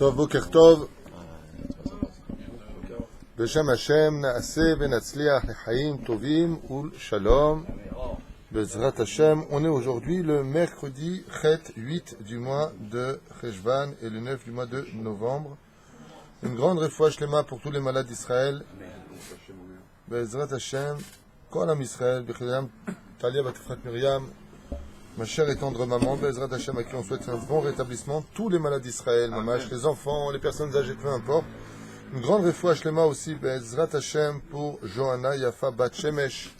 טוב, בוקר טוב. בשם השם נעשה ונצליח לחיים טובים ולשלום. Bezrat Hashem, on est aujourd'hui le mercredi 8 du mois de Cheshvan et le 9 du mois de novembre. Une grande refoua shlema pour tous les malades d'Israël. Bezrat Hashem, Kol Am Israël, Bechidam, Talia Batifrat Miriam, ma chère et tendre maman, Bezrat Hashem, à qui on souhaite un bon rétablissement. Tous les malades d'Israël, mamash, les enfants, les personnes âgées, peu importe. Une grande refoua shlema aussi, Bezrat Hashem, pour Johanna Yafa Bat Shemesh.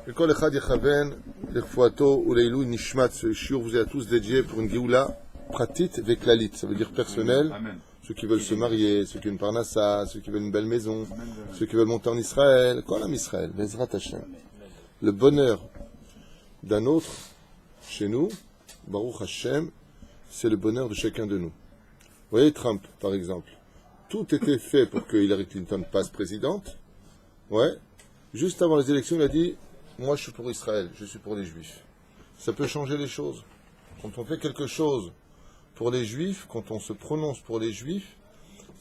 וכל אחד יכוון לרפואתו ולעילוי נשמת. Ce shiur vous est à tous dédié pour une géoula pratique et klalite, ça veut dire personnel. Amen. Ceux qui veulent se marier, ceux qui veulent une parnassa, ceux qui veulent une belle maison, ceux qui veulent monter en Israël, Kol Am Israël, Bezrat Hashem. Le bonheur d'un autre chez nous, Baruch Hashem, c'est le bonheur de chacun de nous. Vous voyez Trump, par exemple. Tout était fait pour que Hillary Clinton passe présidente. Ouais. Juste avant les élections, il a dit: moi, je suis pour Israël, je suis pour les Juifs. Ça peut changer les choses. Quand on fait quelque chose pour les Juifs, quand on se prononce pour les Juifs,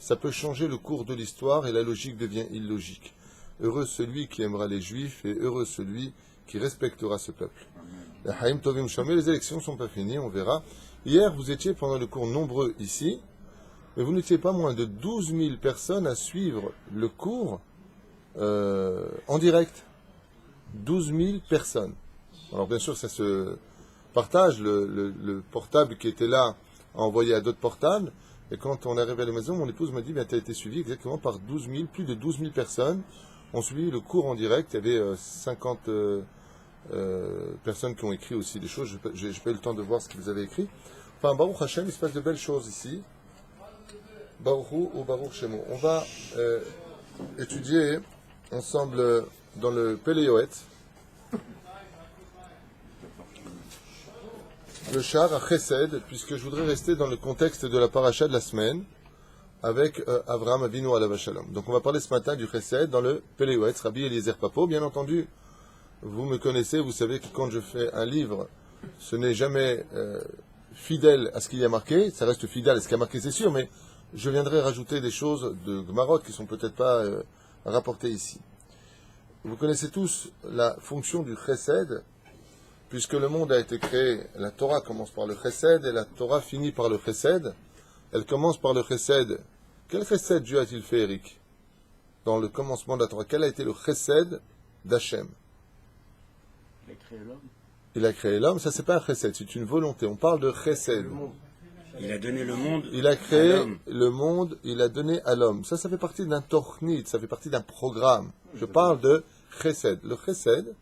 ça peut changer le cours de l'histoire et la logique devient illogique. Heureux celui qui aimera les Juifs et heureux celui qui respectera ce peuple. Les élections ne sont pas finies, on verra. Hier, vous étiez pendant le cours nombreux ici, mais vous n'étiez pas moins de 12 000 personnes à suivre le cours en direct. 12 000 personnes. Alors bien sûr, ça se partage. Le portable qui était là a envoyé à d'autres portables. Et quand on est arrivé à la maison, mon épouse m'a dit: tu as été suivi exactement par 12 000, plus de 12 000 personnes ont suivi le cours en direct. Il y avait 50 personnes qui ont écrit aussi des choses. Je n'ai pas eu le temps de voir ce qu'ils avaient écrit. Enfin, Baruch Hashem, il se passe de belles choses ici. Baruch Hu ou Baruch Shemo. On va étudier ensemble dans le Péléoët, le char à Chesed, puisque je voudrais rester dans le contexte de la paracha de la semaine avec Avraham Avinu alav shalom. Donc on va parler ce matin du Chesed dans le Péléoët, Rabbi Eliezer Papo. Bien entendu, vous me connaissez, vous savez que quand je fais un livre, ce n'est jamais fidèle à ce qu'il y a marqué, ça reste fidèle à ce qu'il y a marqué, c'est sûr, mais je viendrai rajouter des choses de Gmarot qui ne sont peut-être pas rapportées ici. Vous connaissez tous la fonction du Chesed, puisque le monde a été créé, la Torah commence par le Chesed, et la Torah finit par le Chesed. Elle commence par le Chesed. Quel Chesed Dieu a-t-il fait, Eric, dans le commencement de la Torah? Quel a été le Chesed d'Hachem? Il a créé l'homme. Il a créé l'homme, ça c'est pas un Chesed, c'est une volonté. On parle de Chesed. Il a donné le monde. Il a créé le monde, il a donné à l'homme. Ça fait partie d'un tornit, ça fait partie d'un programme. Je parle de Chesed. Le Chesed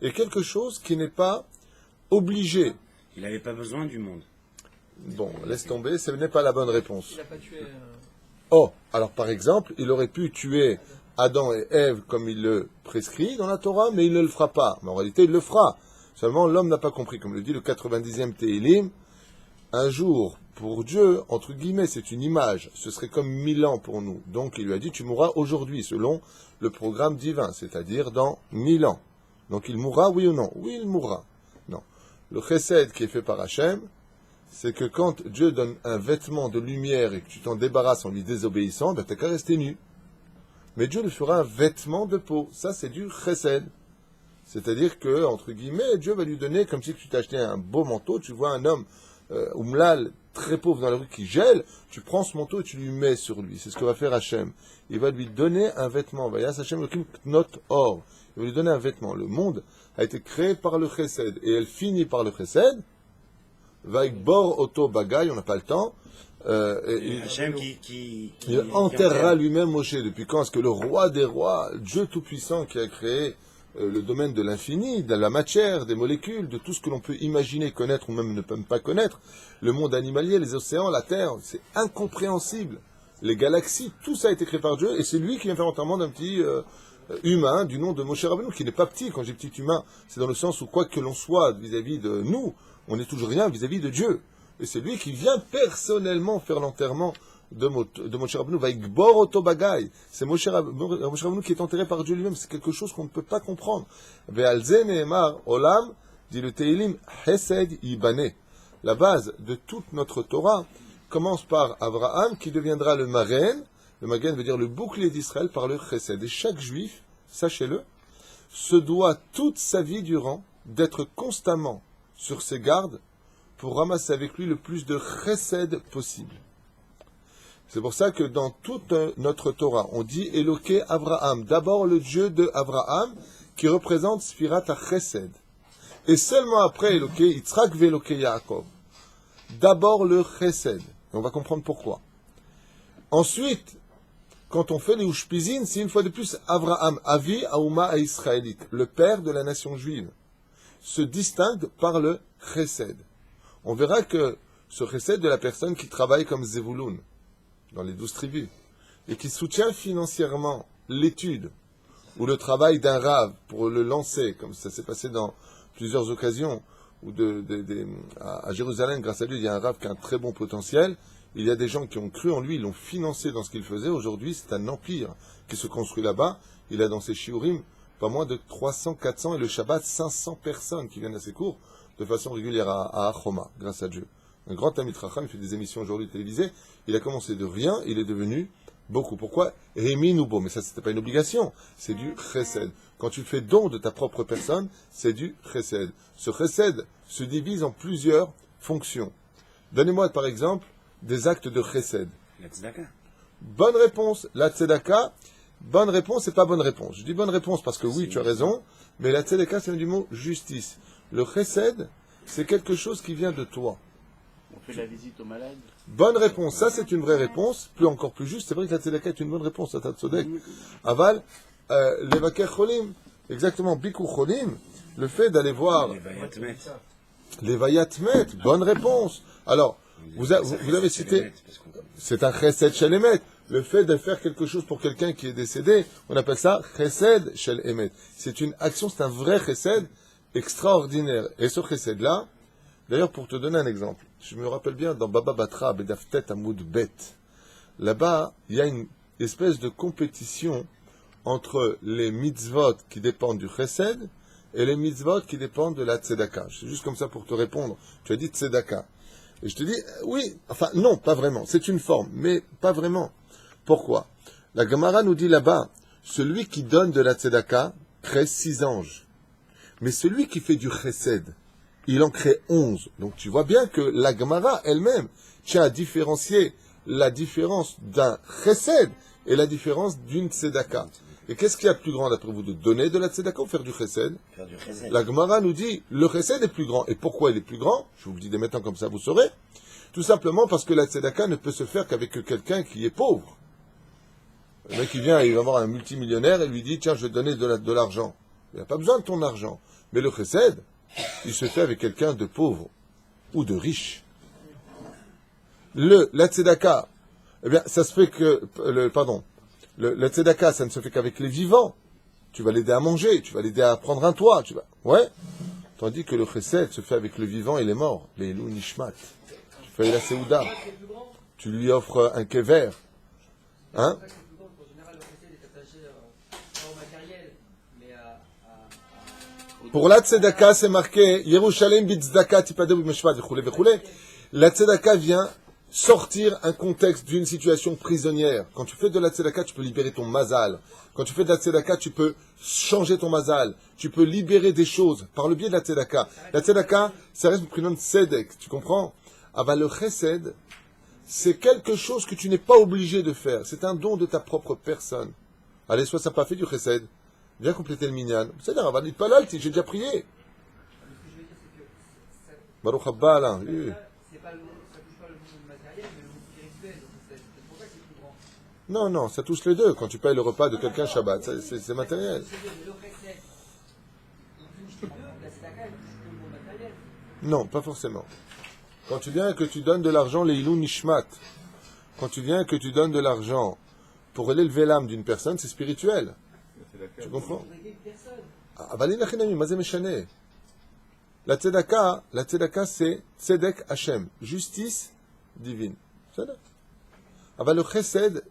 est quelque chose qui n'est pas obligé. Il n'avait pas besoin du monde. Bon, laisse tomber, ce n'est pas la bonne réponse. Il n'a pas tué. Oh, alors par exemple, il aurait pu tuer Adam et Ève comme il le prescrit dans la Torah, mais il ne le fera pas. Mais en réalité, il le fera. Seulement, l'homme n'a pas compris. Comme le dit le 90e Téhilim, un jour, pour Dieu, entre guillemets, c'est une image. Ce serait comme 1000 ans pour nous. Donc, il lui a dit: tu mourras aujourd'hui, selon le programme divin, c'est-à-dire dans 1000 ans. Donc, il mourra, oui ou non? Oui, il mourra. Non. Le chesed qui est fait par Hachem, c'est que quand Dieu donne un vêtement de lumière et que tu t'en débarrasses en lui désobéissant, ben, t'as qu'à rester nu. Mais Dieu lui fera un vêtement de peau. Ça, c'est du chesed. C'est-à-dire que, entre guillemets, Dieu va lui donner, comme si tu t'achetais un beau manteau, tu vois un homme Oumlal, très pauvre dans la rue qui gèle, tu prends ce manteau et tu lui mets sur lui. C'est ce que va faire Hachem. Il va lui donner un vêtement. Hachem not or. Il va lui donner un vêtement. Le monde a été créé par le Chesed et elle finit par le Chesed. Vaikbor Oto Bagay, on n'a pas le temps. Hachem il enterrera lui-même Moshe. Depuis quand est-ce que le roi des rois, Dieu Tout-Puissant qui a créé le domaine de l'infini, de la matière, des molécules, de tout ce que l'on peut imaginer, connaître ou même ne peut pas connaître, le monde animalier, les océans, la terre, c'est incompréhensible. Les galaxies, tout ça a été créé par Dieu, et c'est lui qui vient faire l'enterrement d'un petit humain du nom de Moshe Rabbeinu, qui n'est pas petit. Quand j'ai petit humain, c'est dans le sens où quoi que l'on soit vis-à-vis de nous, on n'est toujours rien vis-à-vis de Dieu. Et c'est lui qui vient personnellement faire l'enterrement de Moshe Rabbeinu, Vaikbor Oto Bagay. C'est Moshe Rabbeinu qui est enterré par Dieu lui-même. C'est quelque chose qu'on ne peut pas comprendre. Ve'alze ne'emar olam, dit le Téhilim, Chesed yibane. La base de toute notre Torah, commence par Abraham, qui deviendra le Magen. Le Magen veut dire le bouclier d'Israël par le Chesed. Et chaque juif, sachez-le, se doit toute sa vie durant d'être constamment sur ses gardes pour ramasser avec lui le plus de Chesed possible. C'est pour ça que dans toute notre Torah, on dit Eloké Abraham. D'abord le Dieu de Abraham, qui représente Sfirat HaChesed. Et seulement après Eloké Yitzhak ve'Eloké Yaakov. D'abord le Chesed. Et on va comprendre pourquoi. Ensuite, quand on fait les Ushpizin, c'est une fois de plus Abraham, Avi Aouma Israélite, le père de la nation juive, se distingue par le Chesed. On verra que ce Chesed de la personne qui travaille comme Zevulun, dans les 12 tribus, et qui soutient financièrement l'étude ou le travail d'un rave pour le lancer, comme ça s'est passé dans plusieurs occasions, ou à Jérusalem, grâce à lui, il y a un rave qui a un très bon potentiel. Il y a des gens qui ont cru en lui, ils l'ont financé dans ce qu'il faisait. Aujourd'hui, c'est un empire qui se construit là-bas. Il a dans ses shiurim pas moins de 300, 400, et le Shabbat, 500 personnes qui viennent à ses cours de façon régulière à Achoma, grâce à Dieu. Un grand Talmid Chacham, il fait des émissions aujourd'hui télévisées. Il a commencé de rien, il est devenu beaucoup. Pourquoi? Rémi Noubo. Mais ça, c'était pas une obligation. C'est du chesed. Quand tu fais don de ta propre personne, c'est du chesed. Ce chesed se divise en plusieurs fonctions. Donnez-moi, par exemple, des actes de chesed. La tzedaka. Bonne réponse. La tzedaka, bonne réponse, c'est pas bonne réponse. Je dis bonne réponse parce que oui, tu as raison, mais la tzedaka, c'est du mot justice. Le chesed, c'est quelque chose qui vient de toi. On fait la visite aux malades. Bonne réponse, ça c'est une vraie réponse, encore plus juste, c'est vrai que la tzedaka est une bonne réponse, à tzodek. Aval, levaker cholim, exactement, bikur cholim, le fait d'aller voir les vayatmet, bonne réponse. Alors, vous avez cité, c'est un chesed shel emet, le fait de faire quelque chose pour quelqu'un qui est décédé, on appelle ça chesed shel emet. C'est une action, c'est un vrai chesed extraordinaire. Et ce chesed-là, d'ailleurs, pour te donner un exemple, je me rappelle bien dans Baba Batra, Bedaftet Amoud Bet, là-bas, il y a une espèce de compétition entre les mitzvot qui dépendent du chesed et les mitzvot qui dépendent de la tzedaka. C'est juste comme ça pour te répondre. Tu as dit tzedaka. Et je te dis, oui, enfin, non, pas vraiment. C'est une forme, mais pas vraiment. Pourquoi? La Gemara nous dit là-bas, celui qui donne de la tzedaka crée 6 anges. Mais celui qui fait du chesed, il en crée 11. Donc tu vois bien que la Gemara elle-même tient à différencier la différence d'un chesed et la différence d'une tzedaka. Et qu'est-ce qu'il y a de plus grand d'après vous, de donner de la tzedaka ou faire du chesed? Faire du chesed. La Gemara nous dit, le chesed est plus grand. Et pourquoi il est plus grand? Je vous le dis dès maintenant comme ça vous saurez. Tout simplement parce que la tzedaka ne peut se faire qu'avec quelqu'un qui est pauvre. Le mec qui vient, il va voir un multimillionnaire et lui dit, tiens, je vais te donner de l'argent. Il n'a pas besoin de ton argent. Mais le chesed, il se fait avec quelqu'un de pauvre ou de riche. La tzedaka, eh bien, ça se fait que, la tzedaka, ça ne se fait qu'avec les vivants. Tu vas l'aider à manger, tu vas l'aider à prendre un toit, ouais. Tandis que le chesed se fait avec le vivant et les morts, les Elou Nishmat. Tu fais la Seouda, tu lui offres un kever, hein? Pour la tzedaka, c'est marqué Yerushalem bitzdaka tipadeu b'meshvat v'choulé v'choulé. La tzedaka vient sortir un contexte d'une situation prisonnière. Quand tu fais de la tzedaka, tu peux libérer ton mazal. Quand tu fais de la tzedaka, tu peux changer ton mazal. Tu peux libérer des choses par le biais de la tzedaka. La tzedaka, ça reste le prénom de tzedek, tu comprends? Ah bah le chesed, c'est quelque chose que tu n'es pas obligé de faire. C'est un don de ta propre personne. Allez, sois sympa, fais du chesed. Viens compléter le minyan. C'est-à-dire, on va dire pas là, j'ai déjà prié. Baruch Haba, là. Ça touche pas le monde matériel, mais le monde spirituel. C'est pour ça que c'est plus grand. Non, ça touche les deux. Quand tu payes le repas de quelqu'un Shabbat, c'est matériel. Non, pas forcément. Quand tu viens et que tu donnes de l'argent, les ilou nishmat. Quand tu viens et que tu donnes de l'argent pour élever l'âme d'une personne, c'est spirituel. Tu comprends? La tzedaka, c'est tzedek Hashem, justice divine. Le chesed,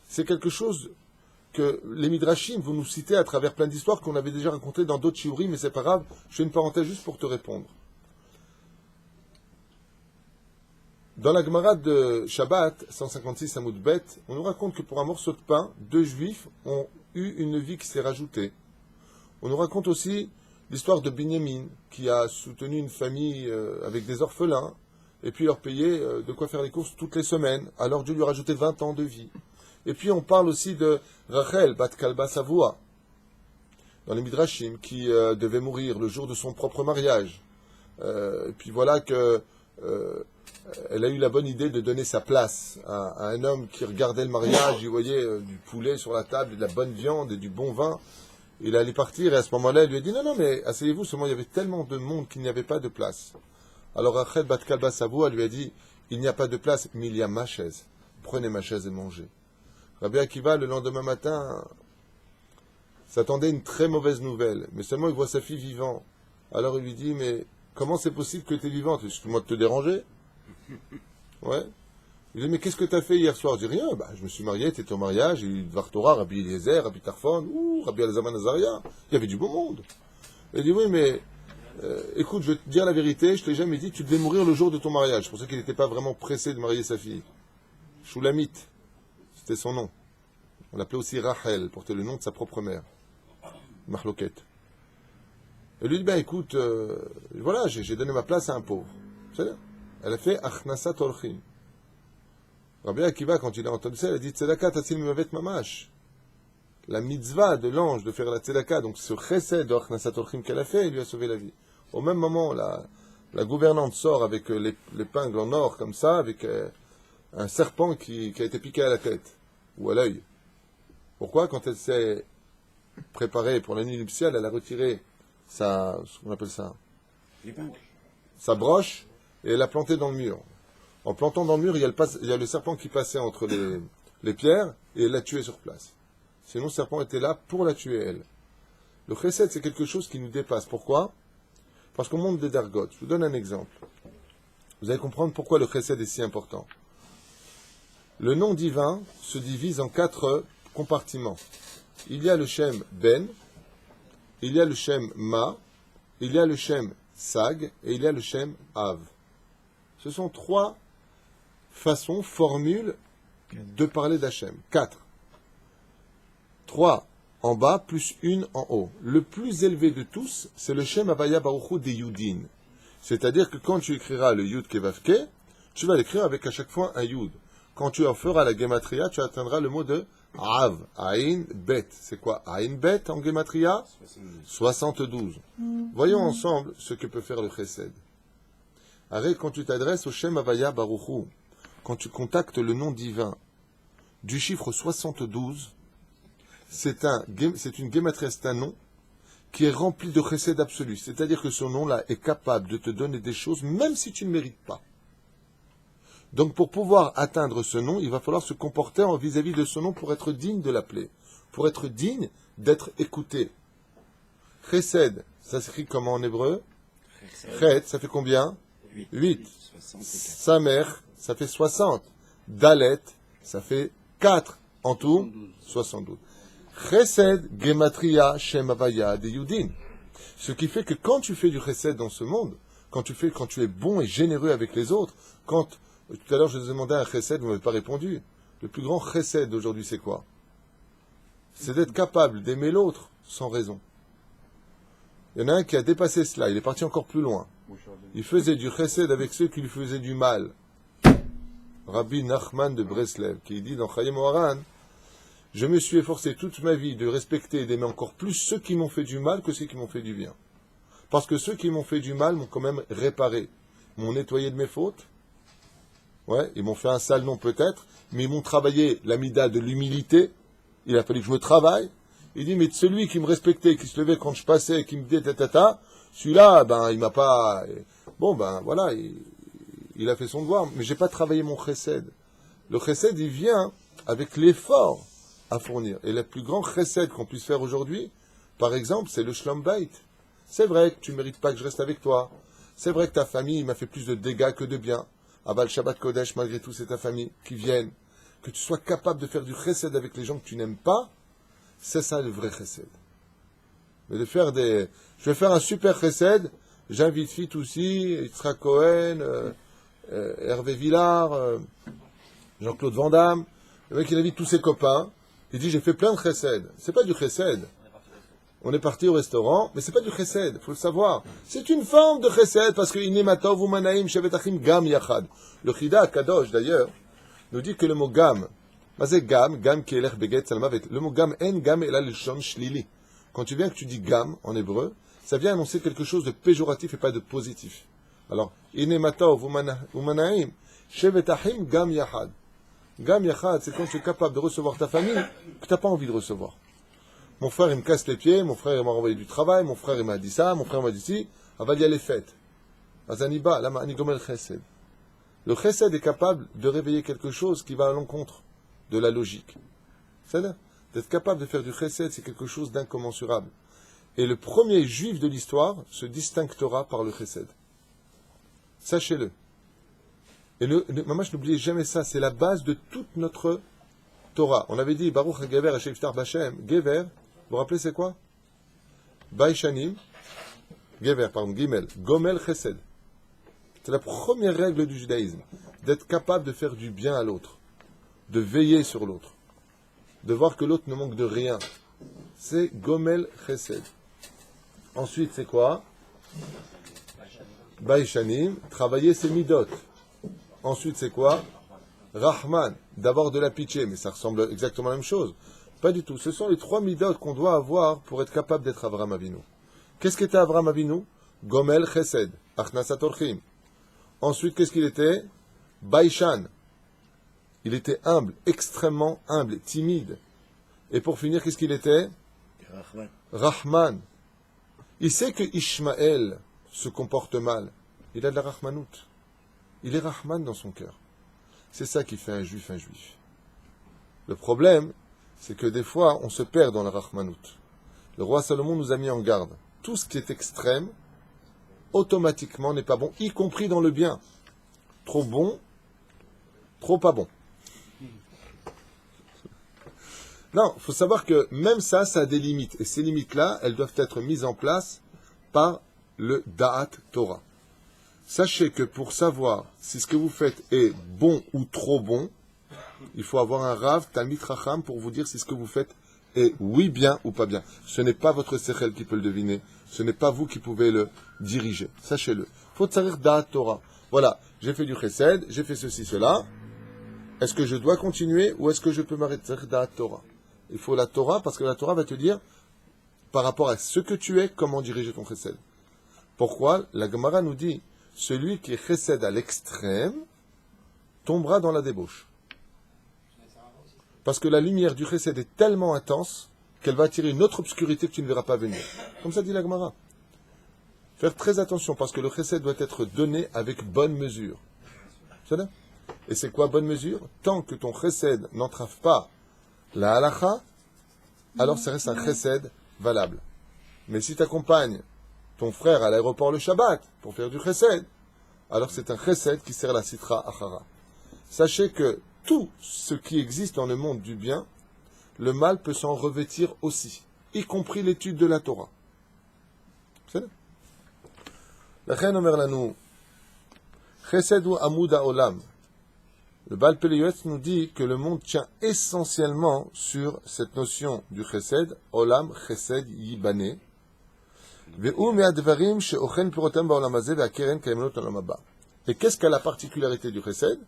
c'est quelque chose que les midrashim vont nous citer à travers plein d'histoires qu'on avait déjà racontées dans d'autres shiurim, mais c'est pas grave. Je fais une parenthèse juste pour te répondre. Dans la Gemara de Shabbat, 156 Hamoud Bet, on nous raconte que pour un morceau de pain, 2 juifs ont eu une vie qui s'est rajoutée. On nous raconte aussi l'histoire de Binyamin, qui a soutenu une famille avec des orphelins, et puis leur payait de quoi faire les courses toutes les semaines. Alors Dieu lui a rajouté 20 ans de vie. Et puis on parle aussi de Rachel, Bat Kalba Savoua, dans les Midrashim, qui devait mourir le jour de son propre mariage. Et puis voilà que elle a eu la bonne idée de donner sa place à un homme qui regardait le mariage, il voyait du poulet sur la table, de la bonne viande et du bon vin. Il allait partir et à ce moment-là, elle lui a dit non, mais asseyez-vous, seulement il y avait tellement de monde qu'il n'y avait pas de place. Alors Rachel Bat Kalba Savoua lui a dit il n'y a pas de place, mais il y a ma chaise. Prenez ma chaise et mangez. Rabbi Akiva, le lendemain matin, s'attendait à une très mauvaise nouvelle, mais seulement il voit sa fille vivant. Alors il lui dit mais comment c'est possible que tu es vivante? Excuse-moi de te déranger. Ouais. Il dit, mais qu'est-ce que tu as fait hier soir? Je dis rien. Je me suis marié, tu étais au mariage, j'ai eu Dvar Torah, Rabbi Eliezer, Rabbi Tarfon, Rabbi Elazar Nazaria. Il y avait du beau monde. Il dit, oui, mais écoute, je vais te dire la vérité, je t'ai jamais dit, tu devais mourir le jour de ton mariage. C'est pour ça qu'il n'était pas vraiment pressé de marier sa fille. Shulamit, c'était son nom. On l'appelait aussi Rachel, portait le nom de sa propre mère. Mahloket. Et lui dit, écoute, voilà, j'ai donné ma place à un pauvre. C'est-à-dire, elle a fait Achnasat Orchim. Rabbi Akiva, quand il a entendu ça, il a dit Tzedaka tatzil mimavet mamash. La mitzvah de l'ange de faire la tzedaka, donc ce chesed de Achnasat Orchim qu'elle a fait, il lui a sauvé la vie. Au même moment, la gouvernante sort avec l'épingle en or, comme ça, avec un serpent qui a été piqué à la tête, ou à l'œil. Pourquoi? Quand elle s'est préparée pour la nuit nuptiale, elle a retiré sa broche, et elle l'a plantée dans le mur. En plantant dans le mur, il y a le serpent qui passait entre les pierres, et elle l'a tué sur place. Sinon, le serpent était là pour la tuer, elle. Le chesed, c'est quelque chose qui nous dépasse. Pourquoi? Parce qu'on monte des dergotes. Je vous donne un exemple. Vous allez comprendre pourquoi le chesed est si important. Le nom divin se divise en 4 compartiments. Il y a le Shem Ben, il y a le Shem Ma, il y a le Shem Sag, et il y a le Shem Av. Ce sont 3 façons, formules de parler d'Hachem. 4. 3 en bas, plus 1 en haut. Le plus élevé de tous, c'est le Shem Havaya Baruch Hu des Yudin. C'est-à-dire que quand tu écriras le Yud Kevavke, tu vas l'écrire avec à chaque fois un Yud. Quand tu en feras la Gematria, tu atteindras le mot de Av, Aïn, Bet. C'est quoi Aïn, Bet en Gematria? 72. Voyons ensemble ce que peut faire le Chesed. Arrête, quand tu t'adresses au Shem Havaya Baruch Hu, quand tu contactes le nom divin du chiffre 72, c'est une Gematria, c'est un nom qui est rempli de chesed absolu. C'est-à-dire que ce nom-là est capable de te donner des choses même si tu ne mérites pas. Donc pour pouvoir atteindre ce nom, il va falloir se comporter vis-à-vis de ce nom pour être digne de l'appeler, pour être digne d'être écouté. Chesed, ça s'écrit comment en hébreu? Chet, ça fait combien? 8. Samer, ça fait 60. Dalet, ça fait 4. En tout, 72. Chesed, Gematria, Shem Havaya, de Yudin. Ce qui fait que quand tu fais du chesed dans ce monde, quand tu es bon et généreux avec les autres, tout à l'heure je vous ai demandé un chesed, vous ne m'avez pas répondu. Le plus grand chesed d'aujourd'hui, c'est quoi? C'est d'être capable d'aimer l'autre sans raison. Il y en a un qui a dépassé cela, il est parti encore plus loin. Il faisait du chesed avec ceux qui lui faisaient du mal. Rabbi Nachman de Breslev, qui dit dans Chayim Oharan, je me suis efforcé toute ma vie de respecter et d'aimer encore plus ceux qui m'ont fait du mal que ceux qui m'ont fait du bien. Parce que ceux qui m'ont fait du mal m'ont quand même réparé, m'ont nettoyé de mes fautes. Ouais, ils m'ont fait un sale nom peut-être, mais ils m'ont travaillé l'amida de l'humilité. Il a fallu que je me travaille. Il dit, mais celui qui me respectait, qui se levait quand je passais, qui me disait tatata, celui-là, il m'a pas... Bon, voilà, il a fait son devoir, mais j'ai pas travaillé mon chesed. Le chesed, il vient avec l'effort à fournir. Et le plus grand chesed qu'on puisse faire aujourd'hui, par exemple, c'est le shlom bait. C'est vrai que tu ne mérites pas que je reste avec toi. C'est vrai que ta famille m'a fait plus de dégâts que de bien. Aval Shabbat Kodesh, malgré tout, c'est ta famille qui vienne. Que tu sois capable de faire du chesed avec les gens que tu n'aimes pas, c'est ça le vrai chesed. Mais de faire je vais faire un super chesed, j'invite Fitoussi, Yitzhak Cohen, Hervé Villard, Jean-Claude Van Damme. Le mec, il invite tous ses copains. Il dit, j'ai fait plein de chesed. C'est pas du chesed. On est parti au restaurant, mais c'est pas du chesed, faut le savoir. C'est une forme de chesed, parce que inematov umanaim shevetachim gam yachad. Le Chida Kadosh, d'ailleurs, nous dit que le mot gam, gam qui est beget salmavet, le mot gam en gam est la lishon shlili. Quand tu viens que tu dis gam en hébreu, ça vient annoncer quelque chose de péjoratif et pas de positif. Alors, inematov umanaim shevetachim gam yachad. Gam yachad, c'est quand tu es capable de recevoir ta famille que tu n'as pas envie de recevoir. Mon frère, il me casse les pieds, mon frère, il m'a renvoyé du travail, mon frère, il m'a dit ça, mon frère m'a dit ci, il y a les fêtes. Azaniba, lama anigomel chesed. Le chesed est capable de réveiller quelque chose qui va à l'encontre de la logique. C'est-à-dire, d'être capable de faire du chesed, c'est quelque chose d'incommensurable. Et le premier juif de l'histoire se distinguera par le chesed. Sachez-le. Et maman, n'oubliez jamais ça, c'est la base de toute notre Torah. On avait dit, Baruch HaGever Hashem Yiftar Bashem, Gever, vous vous rappelez c'est quoi? Baishanim, Gever, pardon, Gimel, Gomel Chesed. C'est la première règle du judaïsme, d'être capable de faire du bien à l'autre, de veiller sur l'autre, de voir que l'autre ne manque de rien. C'est Gomel Chesed. Ensuite, c'est quoi? Baishanim, travailler ses midot. Ensuite, c'est quoi? Rahman, d'avoir de la pitié, mais ça ressemble exactement à la même chose. Pas du tout. Ce sont les trois midot qu'on doit avoir pour être capable d'être Avraham Avinu. Qu'est-ce qu'était Avraham Avinu? Gomel Chesed, Achnasat Orchim. Ensuite, qu'est-ce qu'il était? Baishan. Il était humble, extrêmement humble, timide. Et pour finir, qu'est-ce qu'il était? Rahman. Rahman. Il sait que Ishmaël se comporte mal. Il a de la Rahmanout. Il est Rahman dans son cœur. C'est ça qui fait un juif un juif. Le problème, c'est que des fois, on se perd dans la Rahmanout. Le roi Salomon nous a mis en garde. Tout ce qui est extrême, automatiquement n'est pas bon, y compris dans le bien. Trop bon, trop pas bon. Non, il faut savoir que même ça, ça a des limites. Et ces limites-là, elles doivent être mises en place par le Da'at Torah. Sachez que pour savoir si ce que vous faites est bon ou trop bon, il faut avoir un Rav, Talmid Chacham, pour vous dire si ce que vous faites est oui bien ou pas bien. Ce n'est pas votre Sechel qui peut le deviner. Ce n'est pas vous qui pouvez le diriger. Sachez-le. Il faut savoir Da'at Torah. Voilà, j'ai fait du Chesed, j'ai fait ceci, cela. Est-ce que je dois continuer ou est-ce que je peux m'arrêter Da'at Torah? Il faut la Torah parce que la Torah va te dire, par rapport à ce que tu es, comment diriger ton Chesed. Pourquoi? La Gemara nous dit, celui qui est chesed à l'extrême tombera dans la débauche. Parce que la lumière du chesed est tellement intense qu'elle va attirer une autre obscurité que tu ne verras pas venir. Comme ça dit la Gemara. Faire très attention parce que le chesed doit être donné avec bonne mesure. C'est ça? Et c'est quoi bonne mesure? Tant que ton chesed n'entrave pas la halacha, alors ça reste un chesed valable. Mais si tu accompagnes ton frère à l'aéroport le Shabbat pour faire du chesed, alors c'est un chesed qui sert la sitra achara. Sachez que tout ce qui existe dans le monde du bien, le mal peut s'en revêtir aussi, y compris l'étude de la Torah. C'est ça? La reine omer lanou, chesed ou amud haolam. Le Baal Peleyot nous dit que le monde tient essentiellement sur cette notion du chesed, olam chesed yibane. Et qu'est-ce qu'a la particularité du chesed?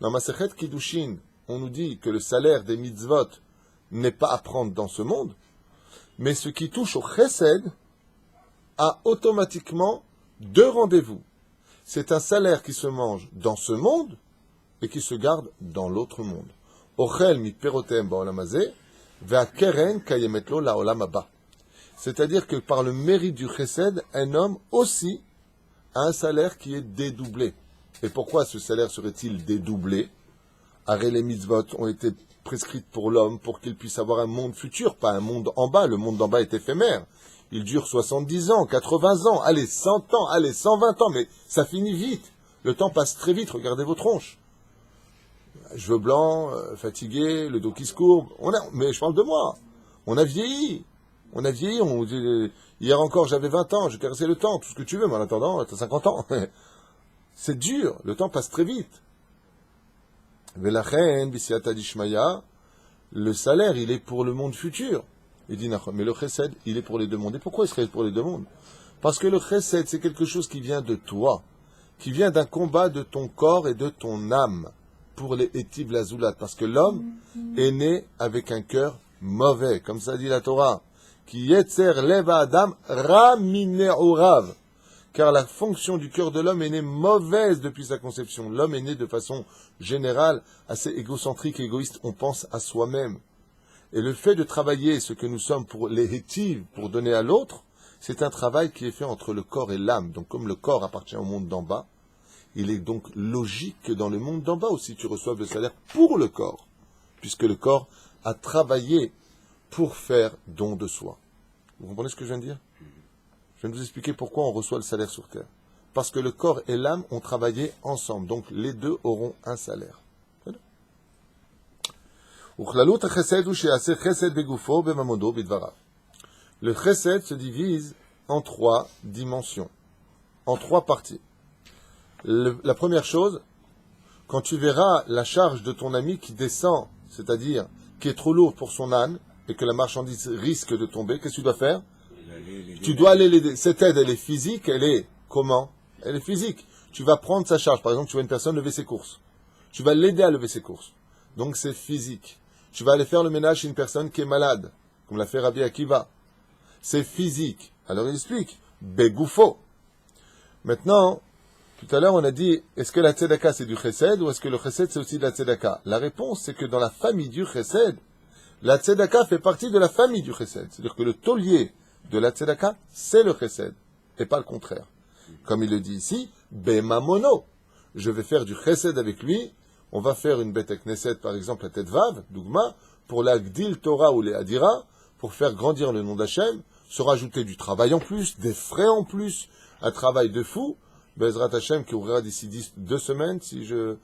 Dans Masechet Kiddushin, on nous dit que le salaire des mitzvot n'est pas à prendre dans ce monde, mais ce qui touche au chesed a automatiquement deux rendez-vous. C'est un salaire qui se mange dans ce monde et qui se garde dans l'autre monde. Ochel mi perotem ba'olam hazeh, ve'akeren kayemet lo la'olam haba. C'est-à-dire que par le mérite du chesed, un homme aussi a un salaire qui est dédoublé. Et pourquoi ce salaire serait-il dédoublé? Arrêt les mitzvot ont été prescrites pour l'homme pour qu'il puisse avoir un monde futur, pas un monde en bas. Le monde d'en bas est éphémère. Il dure 70 ans, 80 ans, allez 100 ans, allez 120 ans, mais ça finit vite. Le temps passe très vite, regardez vos tronches. Cheveux blancs, fatigué, le dos qui se courbe. Mais je parle de moi. On a vieilli. On a vieilli, hier encore j'avais 20 ans, j'ai caressé le temps, tout ce que tu veux, mais en attendant, t'as 50 ans. C'est dur, le temps passe très vite. Velachen, bisiata dishmaya, le salaire, il est pour le monde futur. Il dit, mais le chesed, il est pour les deux mondes. Et pourquoi il serait pour les deux mondes? Parce que le chesed, c'est quelque chose qui vient de toi, qui vient d'un combat de ton corps et de ton âme, pour les étiv la zoulat. Parce que l'homme est né avec un cœur mauvais, comme ça dit la Torah. Qui yetzer leva adam ramine orav. Car la fonction du cœur de l'homme est née mauvaise depuis sa conception. L'homme est né de façon générale assez égocentrique et égoïste. On pense à soi-même. Et le fait de travailler ce que nous sommes pour les hétives, pour donner à l'autre, c'est un travail qui est fait entre le corps et l'âme. Donc comme le corps appartient au monde d'en bas, il est donc logique que dans le monde d'en bas aussi tu reçoives le salaire pour le corps, puisque le corps a travaillé pour faire don de soi. Vous comprenez ce que je viens de dire? Je viens de vous expliquer pourquoi on reçoit le salaire sur terre. Parce que le corps et l'âme ont travaillé ensemble. Donc les deux auront un salaire. Le chesed se divise en trois dimensions, en trois parties. La première chose, quand tu verras la charge de ton ami qui descend, c'est-à-dire qui est trop lourde pour son âne, et que la marchandise risque de tomber, qu'est-ce que tu dois faire? Tu dois aller l'aider. Cette aide, elle est physique, elle est comment? Elle est physique. Tu vas prendre sa charge. Par exemple, tu vois une personne lever ses courses. Tu vas l'aider à lever ses courses. Donc c'est physique. Tu vas aller faire le ménage chez une personne qui est malade, comme l'a fait Rabbi Akiva. C'est physique. Alors il explique. Begoufo. Maintenant, tout à l'heure on a dit, est-ce que la tzedaka c'est du chesed ou est-ce que le chesed c'est aussi de la tzedaka? La réponse c'est que dans la famille du chesed, la tzedaka fait partie de la famille du chesed. C'est-à-dire que le taulier de la tzedaka, c'est le chesed, et pas le contraire. Comme il le dit ici, Bemamono. Je vais faire du chesed avec lui. On va faire une bête knesset, par exemple, à tête vav, dougma, pour la gdil Torah ou les hadira, pour faire grandir le nom d'Hachem, se rajouter du travail en plus, des frais en plus, un travail de fou. Bezrat Hachem qui ouvrira d'ici 2 semaines, si je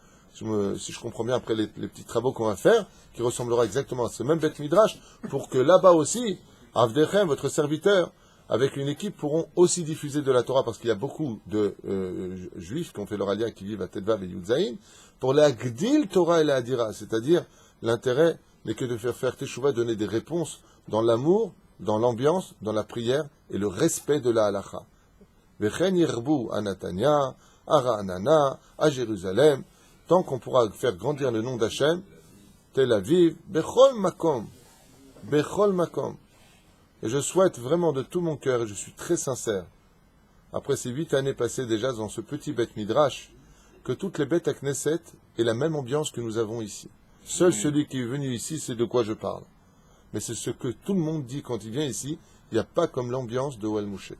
comprends bien après les petits travaux qu'on va faire, qui ressemblera exactement à ce même bête midrash, pour que là-bas aussi, Avdechem, votre serviteur, avec une équipe, pourront aussi diffuser de la Torah, parce qu'il y a beaucoup de juifs qui ont fait leur alia, qui vivent à Tetvav et Yudzaïn, pour la Gdil Torah et la Hadira, c'est-à-dire l'intérêt n'est que de faire Teshuvah, donner des réponses dans l'amour, dans l'ambiance, dans la prière et le respect de la halacha. Vechen yirbu à Natania, à Ra'anana, à Jérusalem, tant qu'on pourra faire grandir le nom d'Hachem, Tel Aviv, Bechol Makom, Bechol Makom. Et je souhaite vraiment de tout mon cœur, et je suis très sincère, après ces 8 années passées déjà dans ce petit beth midrash, que toutes les bêtes à Knesset aient la même ambiance que nous avons ici. Seul celui qui est venu ici sait de quoi je parle. Mais c'est ce que tout le monde dit quand il vient ici, il n'y a pas comme l'ambiance de Ohel Moshe.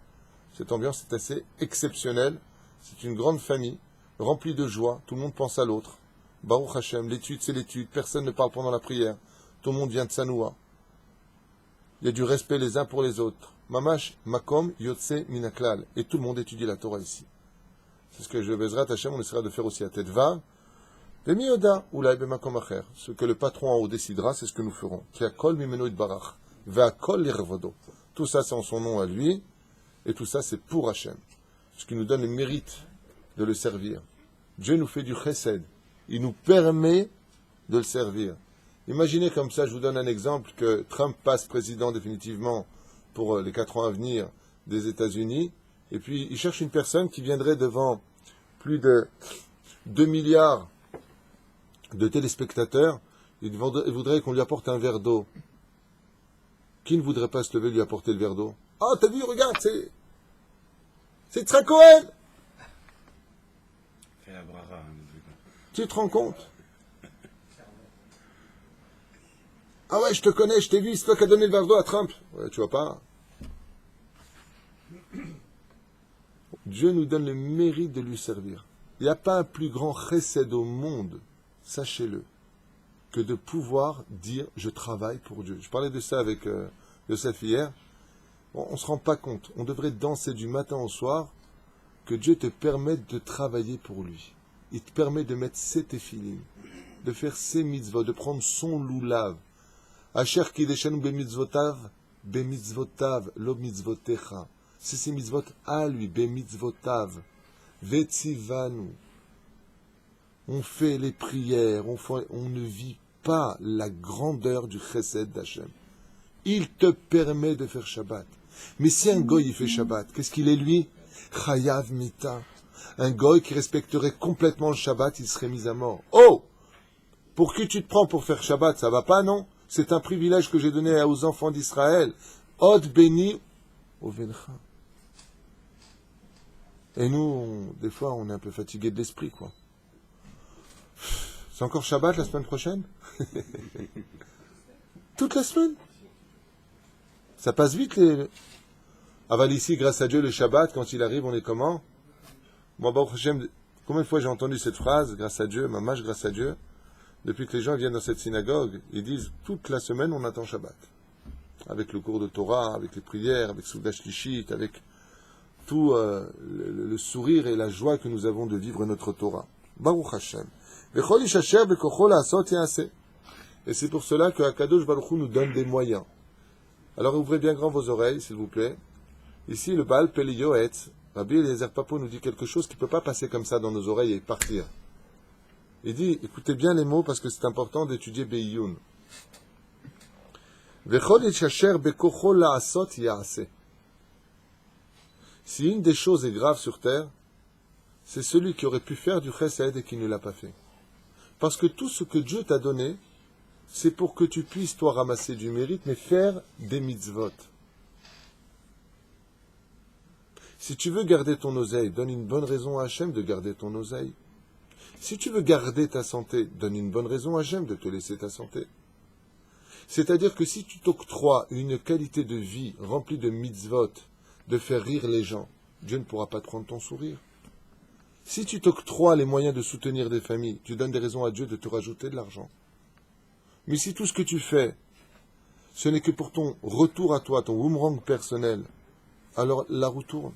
Cette ambiance est assez exceptionnelle, c'est une grande famille, remplie de joie, tout le monde pense à l'autre. Baruch Hashem, l'étude c'est l'étude, personne ne parle pendant la prière, tout le monde vient de Sanoua. Il y a du respect les uns pour les autres. Mamash, Makom, Yotse, Minaklal. Et tout le monde étudie la Torah ici. C'est ce que je Bezrat Hashem, on essaiera de faire aussi à Tetva. Bemioda, Oulai Bemakom Acher. Ce que le patron en haut décidera, c'est ce que nous ferons. Ki akol mimeno itbarach. Ve'akol lirvodo. Tout ça, c'est en son nom à lui. Et tout ça, c'est pour Hashem. Ce qui nous donne le mérite de le servir. Dieu nous fait du chesed. Il nous permet de le servir. Imaginez comme ça, je vous donne un exemple, que Trump passe président définitivement pour les 4 ans à venir des États-Unis, et puis il cherche une personne qui viendrait devant plus de 2 milliards de téléspectateurs, il voudrait qu'on lui apporte un verre d'eau. Qui ne voudrait pas se lever et lui apporter le verre d'eau? Ah, t'as vu, regarde, c'est Yitzhak Cohen. Fais la brara, Tu te rends compte? Ah ouais, je te connais, je t'ai vu, c'est toi qui as donné le verre d'eau à Trump. Ouais, tu vois pas. Dieu nous donne le mérite de lui servir. Il n'y a pas un plus grand chesed au monde, sachez-le, que de pouvoir dire « je travaille pour Dieu ». Je parlais de ça avec Yosef hier. On ne se rend pas compte. On devrait danser du matin au soir, que Dieu te permette de travailler pour lui. Il te permet de mettre ses téphilim, de faire ses mitzvot, de prendre son loulav. Asher kideshanu bemitzvotav, lo mitzvotecha. C'est ses mitzvot à lui, bemitzvotav. Vetzivanu. on fait les prières, on ne vit pas la grandeur du chesed d'Hachem. Il te permet de faire Shabbat. Mais si un goy il fait Shabbat, qu'est-ce qu'il est lui? Chayav mita. Un goy qui respecterait complètement le Shabbat, il serait mis à mort. Oh! Pour qui tu te prends pour faire Shabbat? Ça va pas, non? C'est un privilège que j'ai donné aux enfants d'Israël. Od béni ovencha. Et nous, des fois, on est un peu fatigué de l'esprit, quoi. C'est encore Shabbat la semaine prochaine? Toute la semaine? Ça passe vite, les... Aval ici, grâce à Dieu, le Shabbat, quand il arrive, on est comment? Moi, Baruch Hashem, combien de fois j'ai entendu cette phrase, grâce à Dieu, mamash, grâce à Dieu, depuis que les gens viennent dans cette synagogue, ils disent, toute la semaine, on attend Shabbat. Avec le cours de Torah, avec les prières, avec Soudash Lishit, avec tout le sourire et la joie que nous avons de vivre notre Torah. Baruch Hashem. Et c'est pour cela que Akadosh Baruch Hu nous donne des moyens. Alors ouvrez bien grand vos oreilles, s'il vous plaît. Ici, le Baal Peli Yoetz, Rabbi Eliezer Papo nous dit quelque chose qui ne peut pas passer comme ça dans nos oreilles et partir. Il dit, écoutez bien les mots parce que c'est important d'étudier Beiyun. Si une des choses est grave sur terre, c'est celui qui aurait pu faire du chesed et qui ne l'a pas fait. Parce que tout ce que Dieu t'a donné, c'est pour que tu puisses, toi, ramasser du mérite, mais faire des mitzvot. Si tu veux garder ton oseille, donne une bonne raison à Hachem de garder ton oseille. Si tu veux garder ta santé, donne une bonne raison à Hachem de te laisser ta santé. C'est-à-dire que si tu t'octroies une qualité de vie remplie de mitzvot, de faire rire les gens, Dieu ne pourra pas te prendre ton sourire. Si tu t'octroies les moyens de soutenir des familles, tu donnes des raisons à Dieu de te rajouter de l'argent. Mais si tout ce que tu fais, ce n'est que pour ton retour à toi, ton boomerang personnel, alors la roue tourne.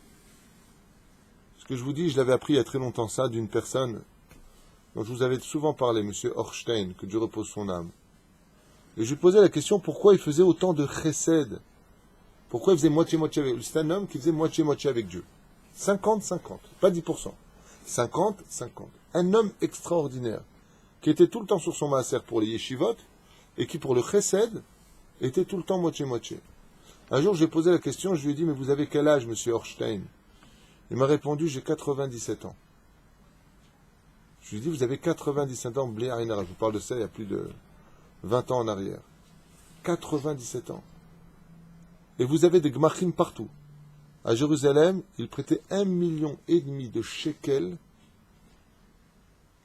Ce que je vous dis, je l'avais appris il y a très longtemps ça d'une personne dont je vous avais souvent parlé, M. Horstein, que Dieu repose son âme. Et je lui posais la question pourquoi il faisait autant de chesed. Pourquoi il faisait moitié-moitié avec Dieu? C'est un homme qui faisait moitié-moitié avec Dieu. 50-50, pas 10%. 50-50. Un homme extraordinaire, qui était tout le temps sur son maaser pour les yeshivot, et qui pour le chesed, était tout le temps moitié-moitié. Un jour, j'ai posé la question, je lui ai dit, mais vous avez quel âge, monsieur Horstein? Il m'a répondu, j'ai 97 ans. Je lui ai dit, vous avez 97 ans, Blé Haïnara. Je vous parle de ça il y a plus de 20 ans en arrière. 97 ans. Et vous avez des gmachim partout. À Jérusalem, ils prêtaient 1,5 million de shekels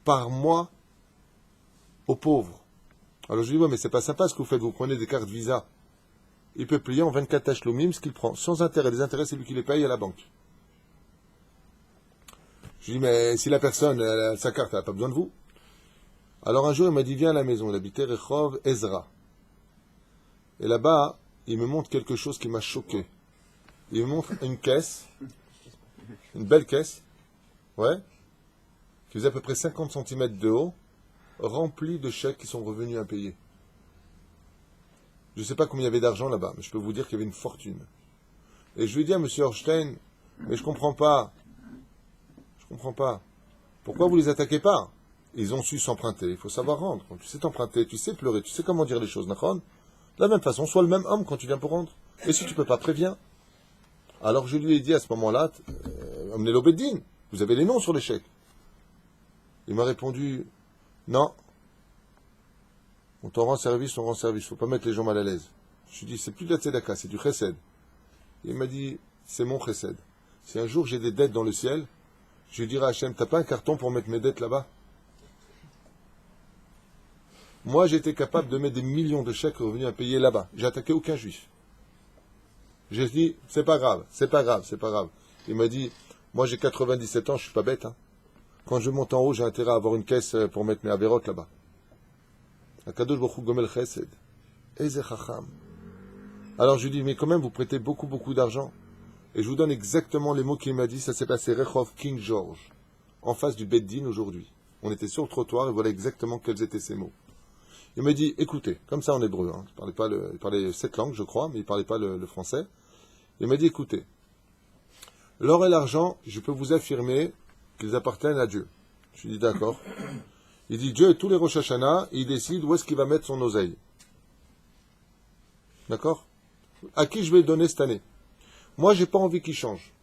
par mois aux pauvres. Alors je lui dis, ouais, mais c'est pas sympa ce que vous faites, vous prenez des cartes Visa. Il peut payer en 24 tachlomim ce qu'il prend, sans intérêt. Les intérêts, c'est lui qui les paye à la banque. Je lui dis, mais si la personne, elle a sa carte, elle n'a pas besoin de vous. Alors un jour, il m'a dit, viens à la maison. Il habitait Rehov Ezra. Et là-bas, il me montre quelque chose qui m'a choqué. Il me montre une caisse, une belle caisse, ouais, qui faisait à peu près 50 cm de haut, remplie de chèques qui sont revenus impayés. Je ne sais pas combien il y avait d'argent là-bas, mais je peux vous dire qu'il y avait une fortune. Et je lui ai dit à M. Horstein, mais je comprends pas. Pourquoi vous les attaquez pas? Ils ont su s'emprunter, il faut savoir rendre. Quand tu sais t'emprunter, tu sais pleurer, tu sais comment dire les choses, Nachon. De la même façon, sois le même homme quand tu viens pour rendre. Et si tu ne peux pas, préviens. Alors je lui ai dit à ce moment-là, emmenez l'Obédine, vous avez les noms sur les chèques. Il m'a répondu, non. On t'en rend service, il ne faut pas mettre les gens mal à l'aise. Je lui ai dit, c'est plus de la tzedaka, c'est du chesed. Il m'a dit, c'est mon chesed. Si un jour j'ai des dettes dans le ciel, je lui dirai à Hachem, t'as pas un carton pour mettre mes dettes là-bas? Moi, j'étais capable de mettre des millions de chèques revenus à payer là-bas. J'ai attaqué aucun juif. J'ai dit, c'est pas grave. Il m'a dit, moi j'ai 97 ans, je suis pas bête. Hein. Quand je monte en haut, j'ai intérêt à avoir une caisse pour mettre mes avérotes là-bas. Akadosh Baruch Hu Gomel Chesed. Eze Chacham. Alors je lui dis, mais quand même, vous prêtez beaucoup d'argent. Et je vous donne exactement les mots qu'il m'a dit. Ça s'est passé Rehov King George, en face du Beddin aujourd'hui. On était sur le trottoir et voilà exactement quels étaient ces mots. Il m'a dit, écoutez, comme ça en hébreu, hein, il parlait 7 langues, je crois, mais il ne parlait pas le français. Il m'a dit, écoutez, l'or et l'argent, je peux vous affirmer qu'ils appartiennent à Dieu. Je lui ai dit, d'accord. Il dit Dieu, tous les Rosh Hashanah, il décide où est-ce qu'il va mettre son oseille. D'accord? À qui je vais le donner cette année? Moi, j'ai pas envie qu'il change.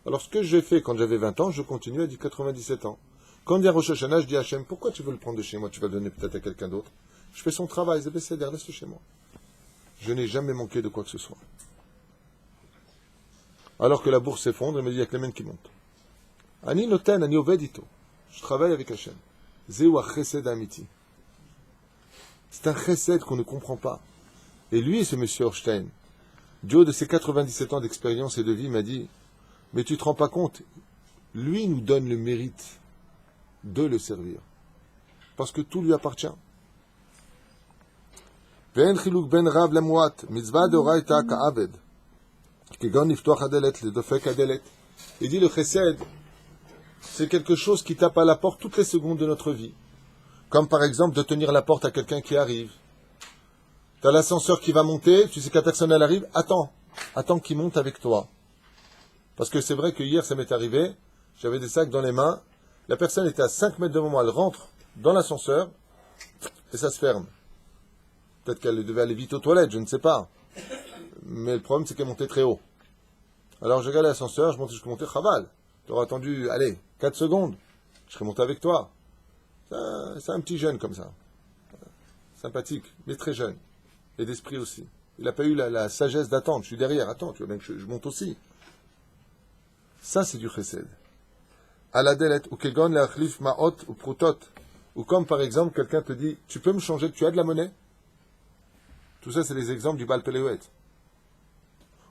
Alors, ce que j'ai fait quand j'avais 20 ans, je continue à 97 ans. Quand il y a Rosh Hashanah, je dis à Hachem, pourquoi tu veux le prendre de chez moi? Tu vas le donner peut-être à quelqu'un d'autre. Je fais son travail, Zébécéder, laisse-le chez moi. Je n'ai jamais manqué de quoi que ce soit. Alors que la bourse s'effondre, il me dit, il y a que les mains qui montent. Ani noten, ani ovedito. Je travaille avec Hachem. Zéwa chesed amiti. C'est un chesed qu'on ne comprend pas. Et lui, ce monsieur Horstein, du haut de ses 97 ans d'expérience et de vie, m'a dit, mais tu te rends pas compte, lui nous donne le mérite de le servir. Parce que tout lui appartient. ואין חילוק בין רב למועט, מצווה דאורייתא כעבד, כגון לפתוח הדלת לדופק הדלת. Il dit le chesed, c'est quelque chose qui tape à la porte toutes les secondes de notre vie. Comme par exemple de tenir la porte à quelqu'un qui arrive. Tu as l'ascenseur qui va monter, tu sais que la personne elle arrive, attends qu'il monte avec toi. Parce que c'est vrai que hier ça m'est arrivé, j'avais des sacs dans les mains, la personne était à 5 mètres de moi, elle rentre dans l'ascenseur, et ça se ferme. Peut-être qu'elle devait aller vite aux toilettes, je ne sais pas. Mais le problème, c'est qu'elle montait très haut. Alors, j'ai regardé l'ascenseur, je suis monté, chaval. Tu aurais attendu, allez, 4 secondes. Je serais monté avec toi. C'est un petit jeune comme ça. Sympathique, mais très jeune. Et d'esprit aussi. Il n'a pas eu la sagesse d'attendre. Je suis derrière, attends, tu veux bien que je monte aussi. Ça, c'est du chesed. À la delette, ou kegon le'achlif ma'ot ou prutot. Ou comme, par exemple, quelqu'un te dit, tu peux me changer, tu as de la monnaie? Tout ça, c'est les exemples du Baal Peleuet.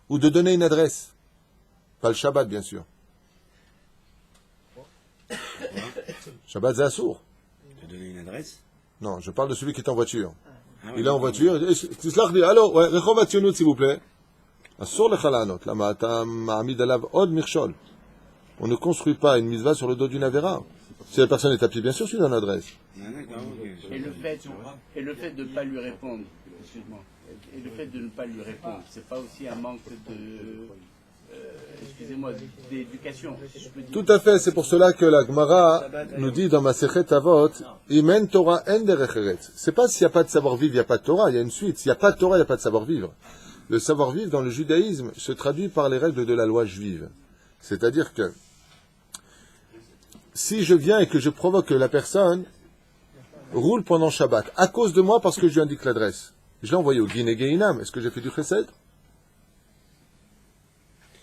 Ou de donner une adresse. Pas le Shabbat, bien sûr. Shabbat, c'est assour. De donner une adresse? Non, je parle de celui qui est en voiture. Ah Il est en voiture. Allô, Rechov Hatzionut, s'il vous plaît. Assour lecha la'anot. Lama ata ma'amid alav od mirchol. On ne construit pas une mitzvah sur le dos d'une avéra. Si la personne est à pied, bien sûr, c'est une adresse. Ah, d'accord, ok. Et le fait de ne pas lui répondre, excuse-moi, et le fait de ne pas lui répondre, c'est pas aussi un manque excusez-moi, d'éducation, si je peux dire. Tout à fait, c'est pour cela que la Gemara nous dit dans Masechet Avot, Imen Torah en derech eretz. C'est pas s'il n'y a pas de savoir-vivre, il n'y a pas de Torah, il y a une suite. S'il n'y a pas de Torah, il n'y a pas de savoir-vivre. Le savoir-vivre dans le judaïsme se traduit par les règles de la loi juive. C'est-à-dire que si je viens et que je provoque que la personne roule pendant Shabbat, à cause de moi, parce que je lui indique l'adresse, je l'ai envoyé au Guiné Geinam, est-ce que j'ai fait du chesed?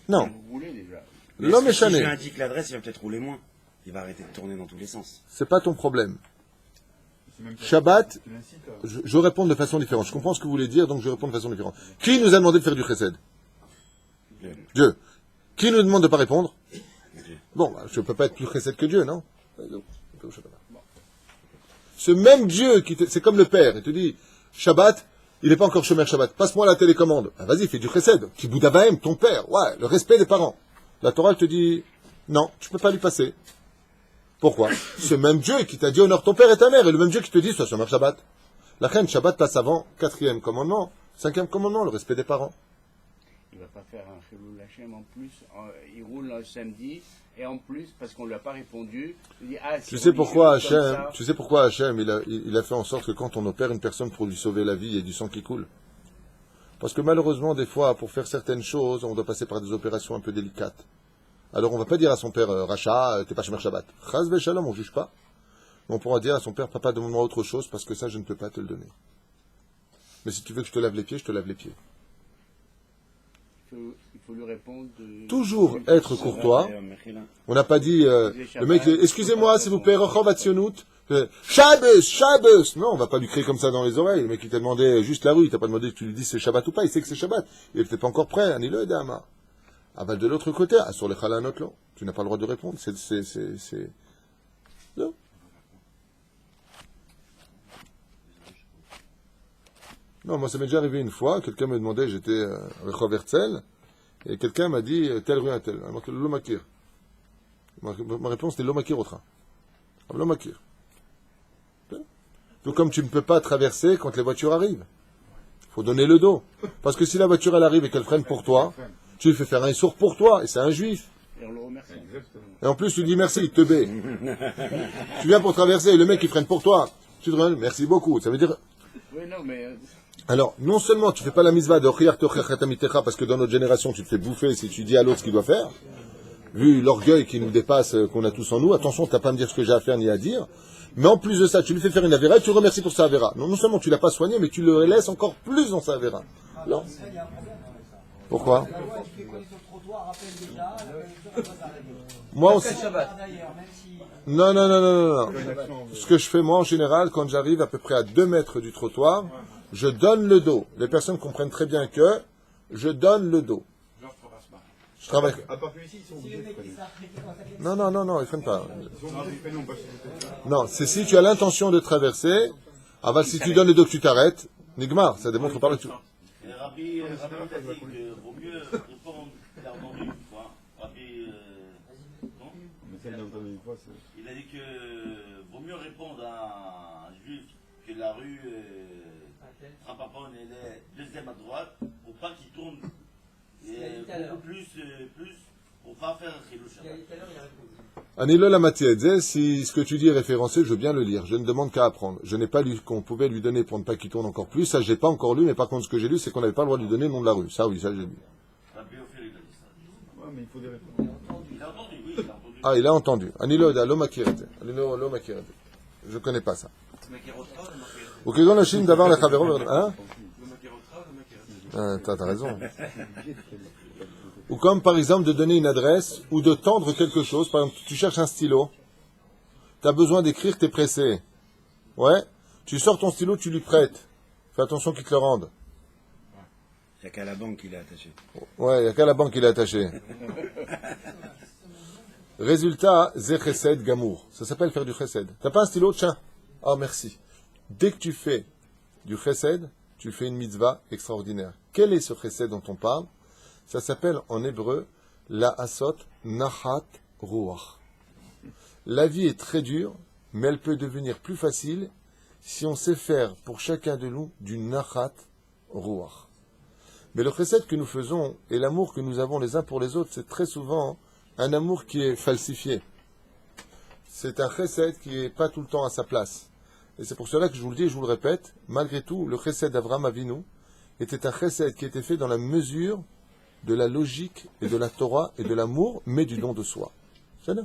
Non. Vous voulez déjà. L'homme est Si je lui chané. indique l'adresse, il va peut-être rouler moins. Il va arrêter de tourner dans tous les sens. C'est pas ton problème. Shabbat, je réponds de façon différente. Je comprends ce que vous voulez dire, donc je réponds de façon différente. Qui nous a demandé de faire du chesed? Dieu. Qui nous demande de ne pas répondre? Bon, je ne peux pas être plus chesed que Dieu, non? Ce même Dieu, c'est comme le Père, il te dit, Shabbat, il n'est pas encore chômeur Shabbat, passe-moi la télécommande. Ah, vas-y, fais du chesed. Qui Bouddhavahem, ton père, ouais, le respect des parents. La Torah elle te dit, non, tu ne peux pas lui passer. Pourquoi? Ce même Dieu qui t'a dit honore ton père et ta mère, et le même Dieu qui te dit, sois chômeur Shabbat. La reine Shabbat passe avant, 4e commandement, 5e commandement, le respect des parents. Il ne va pas faire un Chilul Hashem en plus, il roule un samedi, et en plus, parce qu'on ne lui a pas répondu, il dit, ah, Tu sais pourquoi Hachem, il a fait en sorte que quand on opère une personne pour lui sauver la vie, il y a du sang qui coule. Parce que malheureusement, des fois, pour faire certaines choses, on doit passer par des opérations un peu délicates. Alors on ne va pas dire à son père, Racha, t'es pas Shomer Shabbat. Chaz v'shalom, on ne juge pas. Mais on pourra dire à son père, papa, demande-moi autre chose, parce que ça, je ne peux pas te le donner. Mais si tu veux que je te lave les pieds, je te lave les pieds. Il faut lui répondre Toujours être courtois. On n'a pas dit, le mec, excusez-moi, s'il vous plaît, Rechov Hatzionut, Shabbos. Non, on va pas lui crier comme ça dans les oreilles. Le mec, il t'a demandé juste la rue, il t'a pas demandé que tu lui dises c'est Shabbat ou pas, il sait que c'est Shabbat. Il est peut-être pas encore prêt, ni le Dama. Ah bah de l'autre côté, sur les chalanot là, tu n'as pas le droit de répondre, c'est... Non. Non, moi ça m'est déjà arrivé une fois, quelqu'un me demandait, j'étais Rechov Herzl, et quelqu'un m'a dit, telle rue à telle, Lomakir. Ma réponse était Lomakir au train. Lomakir. Tout comme tu ne peux pas traverser quand les voitures arrivent. Il faut donner le dos. Parce que si la voiture elle arrive et qu'elle freine pour toi, tu lui fais faire un sourd pour toi, et c'est un juif. faire le remerciement. Et en plus, tu dis merci, teubé. Tu viens pour traverser, le mec il freine pour toi. Tu te dis merci beaucoup. Ça veut dire. Oui, non, mais Alors, non seulement tu fais pas la mitzvah de Ochiyar Tochach Hatamitecha parce que dans notre génération tu te fais bouffer si tu dis à l'autre ce qu'il doit faire, vu l'orgueil qui nous dépasse, qu'on a tous en nous, attention, t'as pas à me dire ce que j'ai à faire ni à dire, mais en plus de ça, tu lui fais faire une avéra et tu le remercies pour sa avéra. Non seulement tu l'as pas soigné, mais tu le laisses encore plus dans sa avéra. Non. Pourquoi? Moi aussi. Non. Ce que je fais moi en général, quand j'arrive à peu près à 2 mètres du trottoir, je donne le dos. Les personnes comprennent très bien que je donne le dos. Je travaille. Non, ils freinent pas. Non, c'est si tu as l'intention de traverser. Aval, si tu donnes le dos que tu t'arrêtes, Nigmar, ça démontre pas le tout. Et Rabbi t'a dit qu'il vaut mieux répondre, il a entendu une fois, Rabbi, non? Il a dit que vaut mieux répondre à un juif que la rue Trampapon est deuxième à droite, pour pas qu'il tourne beaucoup plus, pour pas faire un chilou Shabbat. Anilo la matière, si ce que tu dis est référencé, je veux bien le lire. Je ne demande qu'à apprendre. Je n'ai pas lu qu'on pouvait lui donner pour ne pas qu'il tourne encore plus. Ça, je n'ai pas encore lu, mais par contre, ce que j'ai lu, c'est qu'on n'avait pas le droit de lui donner le nom de la rue. Ça, oui, ça, j'ai lu. Rabbi Ophir, il a dit ça. Ouais, mais il faut des réponses. Il a entendu, oui, il a entendu. Ah, il a entendu. Anilo da lo makirete. Anilo lo makirete. Je connais pas ça. Ou que dans la Chine d'avoir la chavero, hein? T'as raison. Ou comme par exemple de donner une adresse ou de tendre quelque chose. Par exemple, tu cherches un stylo. Tu as besoin d'écrire, tu es pressé. Ouais. Tu sors ton stylo, tu lui prêtes. Fais attention qu'il te le rende. Il n'y a qu'à la banque qu'il est attaché. Ouais, il n'y a qu'à la banque qu'il est attaché. Résultat, Zé Chesed Gamour. Ça s'appelle faire du Chesed. T'as pas un stylo? Tiens. Ah, merci. Dès que tu fais du Chesed, tu fais une mitzvah extraordinaire. Quel est ce Chesed dont on parle? Ça s'appelle en hébreu la asot nachat ruach. La vie est très dure, mais elle peut devenir plus facile si on sait faire pour chacun de nous du nachat ruach. Mais le chesed que nous faisons et l'amour que nous avons les uns pour les autres, c'est très souvent un amour qui est falsifié. C'est un chesed qui n'est pas tout le temps à sa place. Et c'est pour cela que je vous le dis et je vous le répète, malgré tout, le chesed d'Avraham Avinu était un chesed qui était fait dans la mesure de la logique et de la Torah et de l'amour, mais du don de soi. C'est là.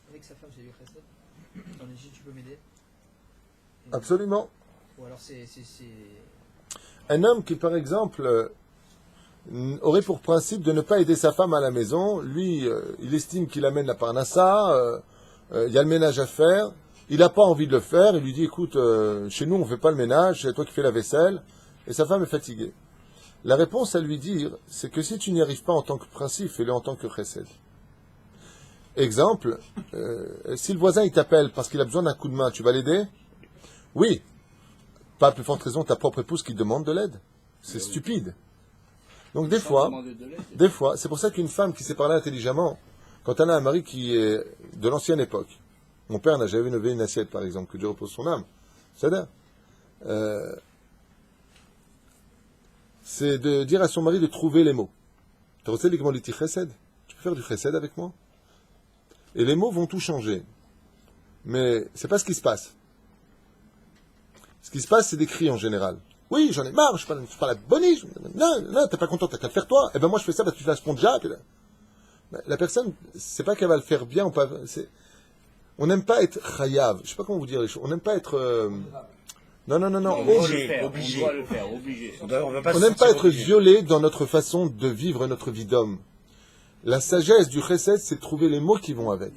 Avec sa femme, j'ai du chesed. Dans l'Égypte, tu peux m'aider? Absolument. Ou alors c'est... Un homme qui, par exemple, aurait pour principe de ne pas aider sa femme à la maison, lui, il estime qu'il amène la parnassa, il y a le ménage à faire, il n'a pas envie de le faire, il lui dit, écoute, chez nous on ne fait pas le ménage, c'est toi qui fais la vaisselle, et sa femme est fatiguée. La réponse à lui dire, c'est que si tu n'y arrives pas en tant que principe, fais-le en tant que chesed. Exemple, si le voisin il t'appelle parce qu'il a besoin d'un coup de main, tu vas l'aider? Oui. Pas à plus forte raison ta propre épouse qui te demande de l'aide. C'est stupide. Donc des fois, c'est pour ça qu'une femme qui sait parler intelligemment, quand elle a un mari qui est de l'ancienne époque, mon père n'a jamais levé une assiette par exemple, que Dieu repose son âme, c'est de dire à son mari de trouver les mots. Tu peux faire du chesed avec moi? Et les mots vont tout changer. Mais c'est pas ce qui se passe. Ce qui se passe, c'est des cris en général. Oui, j'en ai marre, je suis pas la bonnie. Non, t'es pas content, t'as qu'à le faire toi. Eh ben moi je fais ça parce que tu fais la sponja. La personne, c'est pas qu'elle va le faire bien ou pas. On n'aime pas être chayav. Je sais pas comment vous dire les choses. On n'aime pas être... Non. Obligé. On doit le faire, obligé. On n'aime pas être violé dans notre façon de vivre notre vie d'homme. La sagesse du chesed, c'est de trouver les mots qui vont avec.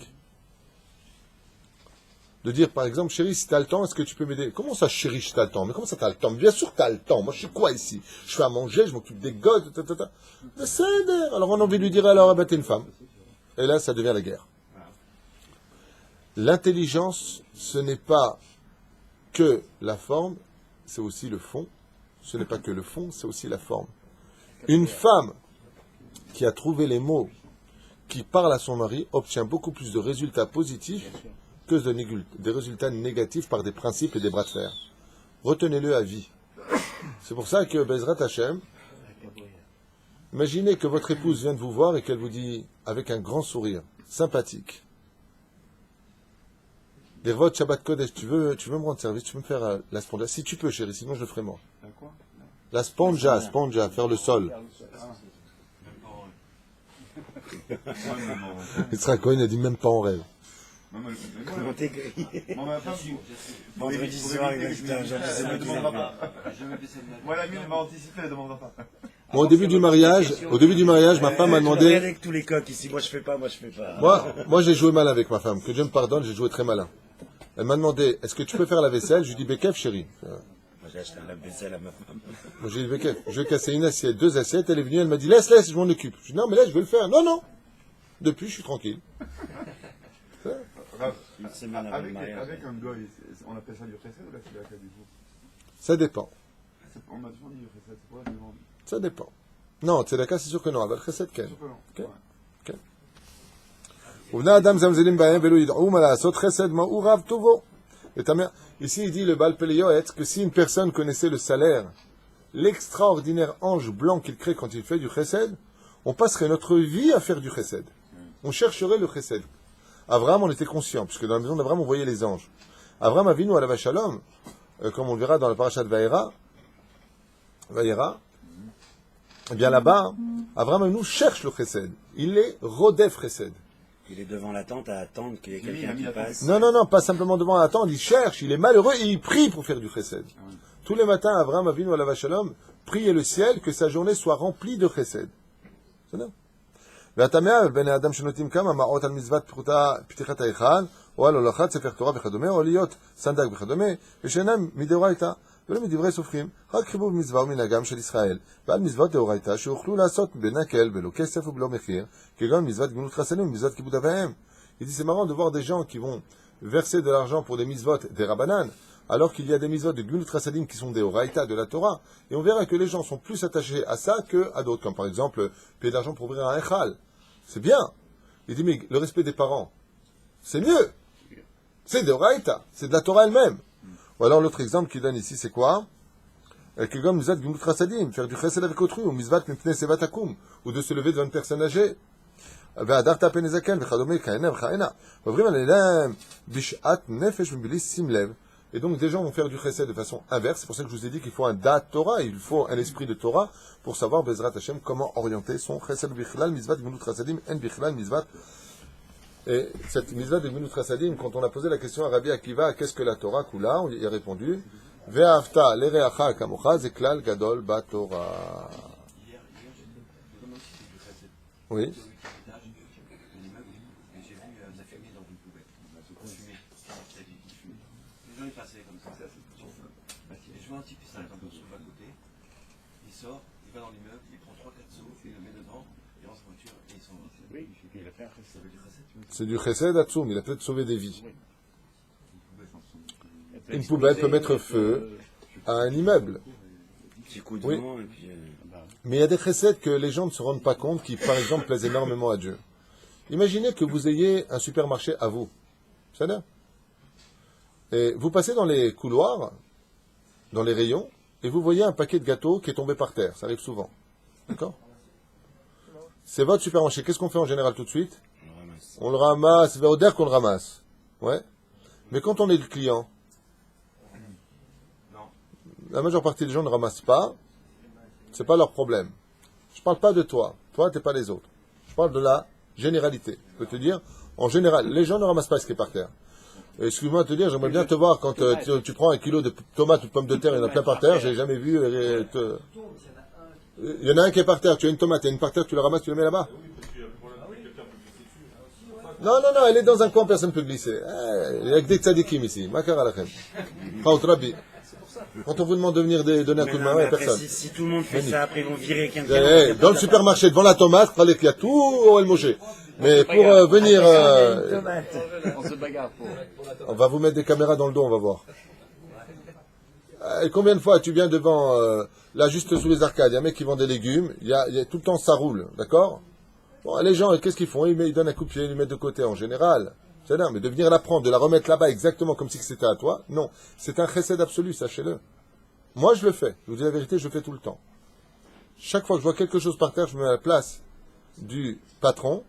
De dire, par exemple, chérie, si tu as le temps, est-ce que tu peux m'aider? Comment ça, chérie, si tu as le temps? Mais comment ça, tu as le temps? Bien sûr que tu as le temps. Moi, je suis quoi ici? Je fais à manger, je m'occupe des gosses, Alors, on a envie de lui dire, alors, t'es une femme. Et là, ça devient la guerre. L'intelligence, ce n'est pas que la forme, c'est aussi le fond. Ce n'est pas que le fond, c'est aussi la forme. Une femme qui a trouvé les mots, qui parle à son mari, obtient beaucoup plus de résultats positifs que des résultats négatifs par des principes et des bras de fer. Retenez-le à vie. C'est pour ça que Bezrat Hashem, Imaginez que votre épouse vient de vous voir et qu'elle vous dit, avec un grand sourire, sympathique, Dervot Shabbat Kodesh, tu veux me rendre service, tu veux me faire la sponja. Si tu peux, chérie, sinon je le ferai moi. La sponja, faire le sol. Yitzhak Cohen a dit même pas en rêve. Comment t'es grillé? Ma femme, Vendredi soir, il va se faire un genre de elle ne demandera pas. Moi, la mienne m'a anticipé, elle ne demandera pas. Bon, au début du mariage, ma femme m'a demandé. Avec tous les coqs ici, moi je fais pas. Moi, j'ai joué mal avec ma femme. Que Dieu me pardonne, j'ai joué très malin. Elle m'a demandé, est-ce que tu peux faire la vaisselle? Je lui ai dit, Bekef, chérie. Moi j'ai acheté un lave-vaisselle à ma femme. Moi, j'ai dit, Bekef. Je vais casser une assiette, 2 assiettes. Elle est venue, elle m'a dit, laisse, je m'en occupe. Je dis, non, mais laisse, je vais le faire. Non. Depuis, je suis tranquille. Une semaine avant le mariage. Avec un goy, on appelle ça du chesed ou la tzedaka du coup? Ça dépend. On m'a toujours dit du chesed, c'est quoi la demande? Ça dépend. Non, tzedaka, c'est sûr que non. Avec chesed, ken. Ok. ובני אדם זמזלים בהם ולא ידעו מה לעשות חסד מהו רב טובו. Ici, il dit le Baal Peleyoet que si une personne connaissait le salaire, l'extraordinaire ange blanc qu'il crée quand il fait du chesed, on passerait notre vie à faire du chesed. On chercherait le chesed. Abraham, on était conscient, puisque dans la maison d'Abraham, on voyait les anges. Abraham Avinu à la Shalom, comme on le verra dans la parasha de Vayera, eh bien là-bas, Abraham Avinu cherche le chesed. Il est rodef chesed. Il est devant la tente à attendre qu'il y ait quelqu'un qui passe. Non, pas simplement devant l'attendre, il cherche, il est malheureux et il prie pour faire du chesed. Tous les matins, Abraham Avinu à la Shalom priait le ciel que sa journée soit remplie de chesed. C'est ça. והתמה בני האדם שנוטים כמה מעות על מצוות פתיחת ההיכל או על הולכת ספר תורה וכדומה או להיות סנדק וכדומה ושאינם מדאורייתא ולא מדברי סופרים רק חיבור במצווה ומנהגם של ישראל ועל מצוות דאורייתא שיוכלו לעשות בנקל בלא כסף ובלא מחיר כגון מצוות גמילות חסדים ומצוות כיבוד אב ואם. Il dit c'est marrant de voir des gens qui vont verser de l'argent pour des mitzvot des rabbanan alors qu'il y a des mitzvot de gmilut chasadim qui sont des oraïta de la Torah, et on verra que les gens sont plus attachés à ça qu'à d'autres, comme par exemple payer d'argent pour ouvrir un echal. C'est bien. Il dit, mais le respect des parents, c'est mieux. C'est des oraïta, c'est de la Torah elle-même. Ou alors l'autre exemple qu'il donne ici, c'est quoi? Comme mizvat gmilut chasadim, faire du chesed avec autrui, ou mizvat mipnei sevat akum, ou de se lever devant une personne âgée. והדרת פני זקן וכדומה כהנה וכהנה. ועוברים עליהם בשעת נפש מבלי שים לב. Et donc des gens vont faire du chesed de façon inverse. C'est pour ça que je vous ai dit qu'il faut un dat Torah, il faut un esprit de Torah pour savoir Bezrat Hashem comment orienter son chesed bichlal mizvat gmilut chasadim en bichlal mizvat. Et cette mizvat de gmilut chasadim, quand on a posé la question à Rabbi Akiva, qu'est-ce que la Torah Kula, il a répondu ve'afta lereacha kamocha ze klal gadol ba Torah. Oui. Un type qui s'arrête un peu sur le côté, il sort, il va dans l'immeuble, il prend 3-4 seaux, il le met dedans, il rentre en voiture et il s'en va. Oui, il a fait un chesed. C'est du chesed atzoum, il a peut-être sauvé des vies. Une poubelle peut mettre feu à un immeuble. Petit coup de Oui. vent et puis... Mais il y a des chesed que les gens ne se rendent pas compte qui, par exemple, plaisent énormément à Dieu. Imaginez que vous ayez un supermarché à vous. C'est ça? Et vous passez dans les couloirs, dans les rayons, et vous voyez un paquet de gâteaux qui est tombé par terre. Ça arrive souvent. D'accord? C'est votre supermarché. Qu'est-ce qu'on fait en général tout de suite? On le ramasse. C'est vers qu'on le ramasse. Ouais. Mais quand on est le client, la majeure partie des gens ne ramassent pas. C'est pas leur problème. Je parle pas de toi. Toi, t'es pas les autres. Je parle de la généralité. Je peux te dire, en général, les gens ne ramassent pas ce qui est par terre. Excuse-moi de te dire, j'aimerais bien te voir quand tu prends un kilo de tomates ou de pommes de terre, il y en a plein par terre, j'ai jamais vu. Il y en a un qui est par terre, tu as une tomate, il y a une par terre, tu la ramasses, tu la mets là-bas. Non, elle est dans un coin, personne ne peut glisser. Il y a que des tzadikim ici. Makar alachem. Chaout Rabbi. Quand on vous demande de venir donner un coup de main, il n'y a personne. Si tout le monde fait ça, après ils vont virer quelqu'un. Dans le supermarché, devant la tomate, il y a tout au El Moshe. Mais pour venir... On se bagarre pour. On va vous mettre des caméras dans le dos, on va voir. Et combien de fois tu viens devant, là juste sous les arcades, il y a un mec qui vend des légumes, il y a tout le temps ça roule, d'accord? Bon, les gens, qu'est-ce qu'ils font? Ils donnent un coup de pied, ils les mettent de côté en général. C'est là, mais de venir la prendre, de la remettre là-bas exactement comme si c'était à toi, non. C'est un chesed absolu, sachez-le. Moi je le fais, je vous dis la vérité, je le fais tout le temps. Chaque fois que je vois quelque chose par terre, je me mets à la place du patron,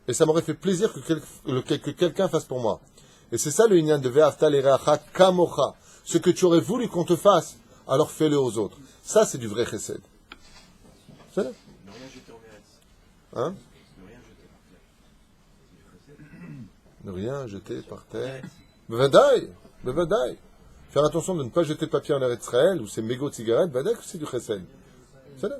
et ça m'aurait fait plaisir que quelqu'un fasse pour moi. Et c'est ça le inyan de Ve'afta l'ereacha kamocha. Ce que tu aurais voulu qu'on te fasse, alors fais-le aux autres. Ça, c'est du vrai chesed. C'est là. Ne rien jeter en Eretz. Hein? Ne rien jeter Ne rien jeter par terre. par terre. Bevadaï, bevadaï. Faire attention de ne pas jeter papier en Eretz Israël ou ces mégots de cigarettes, bevadaï que c'est du chesed. C'est là.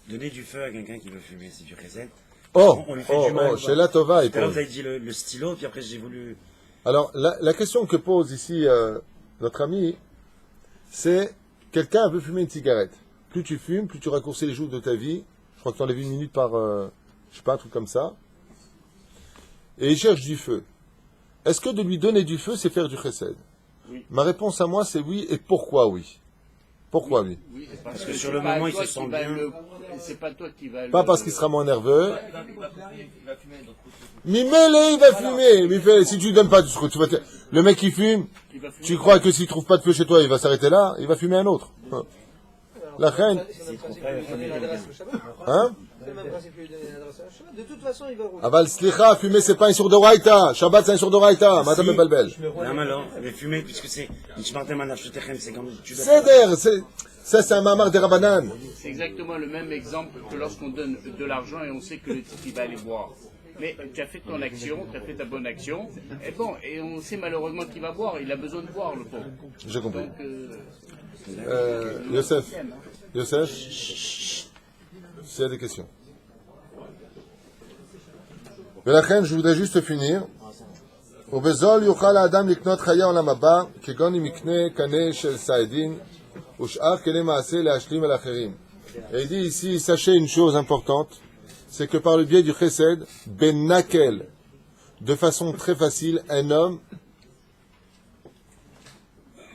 Donner du feu à quelqu'un qui veut fumer, c'est du chesed. Oh, On lui fait du mal, chez la Tova, il Tout à l'heure, pose. vous avez dit le stylo, puis après j'ai voulu... Alors, la question que pose ici notre ami, c'est quelqu'un veut fumer une cigarette. Plus tu fumes, plus tu raccourcis les jours de ta vie. Je crois que tu enlèves une minute par, je sais pas, un truc comme ça. Et il cherche du feu. Est-ce que de lui donner du feu, c'est faire du chesed? Oui. Ma réponse à moi, c'est oui. Et pourquoi oui? Pourquoi oui? Oui, Parce que c'est sur le pas moment, il toi se sent qui va bien. C'est pas toi qui va Pas parce qu'il sera moins nerveux. Il va fumer, donc Mimele, il va fumer. Mais si tu lui donnes pas du feu, tu vas le mec qui fume, Il va fumer. tu crois que s'il trouve pas de feu chez toi, il va s'arrêter là? Il va fumer un autre. La reine. C'est le même principe que lui donner l'adresse au Shabbat. Hein? C'est le même principe que lui donner l'adresse au Shabbat. De toute façon, il va rouler. Aval slicha, fumer c'est pas un sur d'oraïta. Shabbat c'est un sur d'oraïta. Madame Si. Balbel. Non, mais alors, mais fumer, puisque c'est... C'est comme tu dois... Seder, ça c'est un mamar des Rabanan. C'est exactement le même exemple que lorsqu'on donne de l'argent et on sait que le type il va aller boire. Mais tu as fait ton action, tu as fait ta bonne action, et bon, et on sait malheureusement qu'il va boire, il a besoin de boire le pauvre. J'ai compris. Donc, Youssef, s'il y a des questions. Mais la reine, je voudrais juste finir. ובזול יוכל האדם לקנות חיי העולם הבא, כגון אם יקנה קנה של סעדין, ושאר כלי מעשה להשלים על אחרים. Et il dit ici, sachez une chose importante, c'est que par le biais du chesed, ben nakel, de façon très facile, un homme,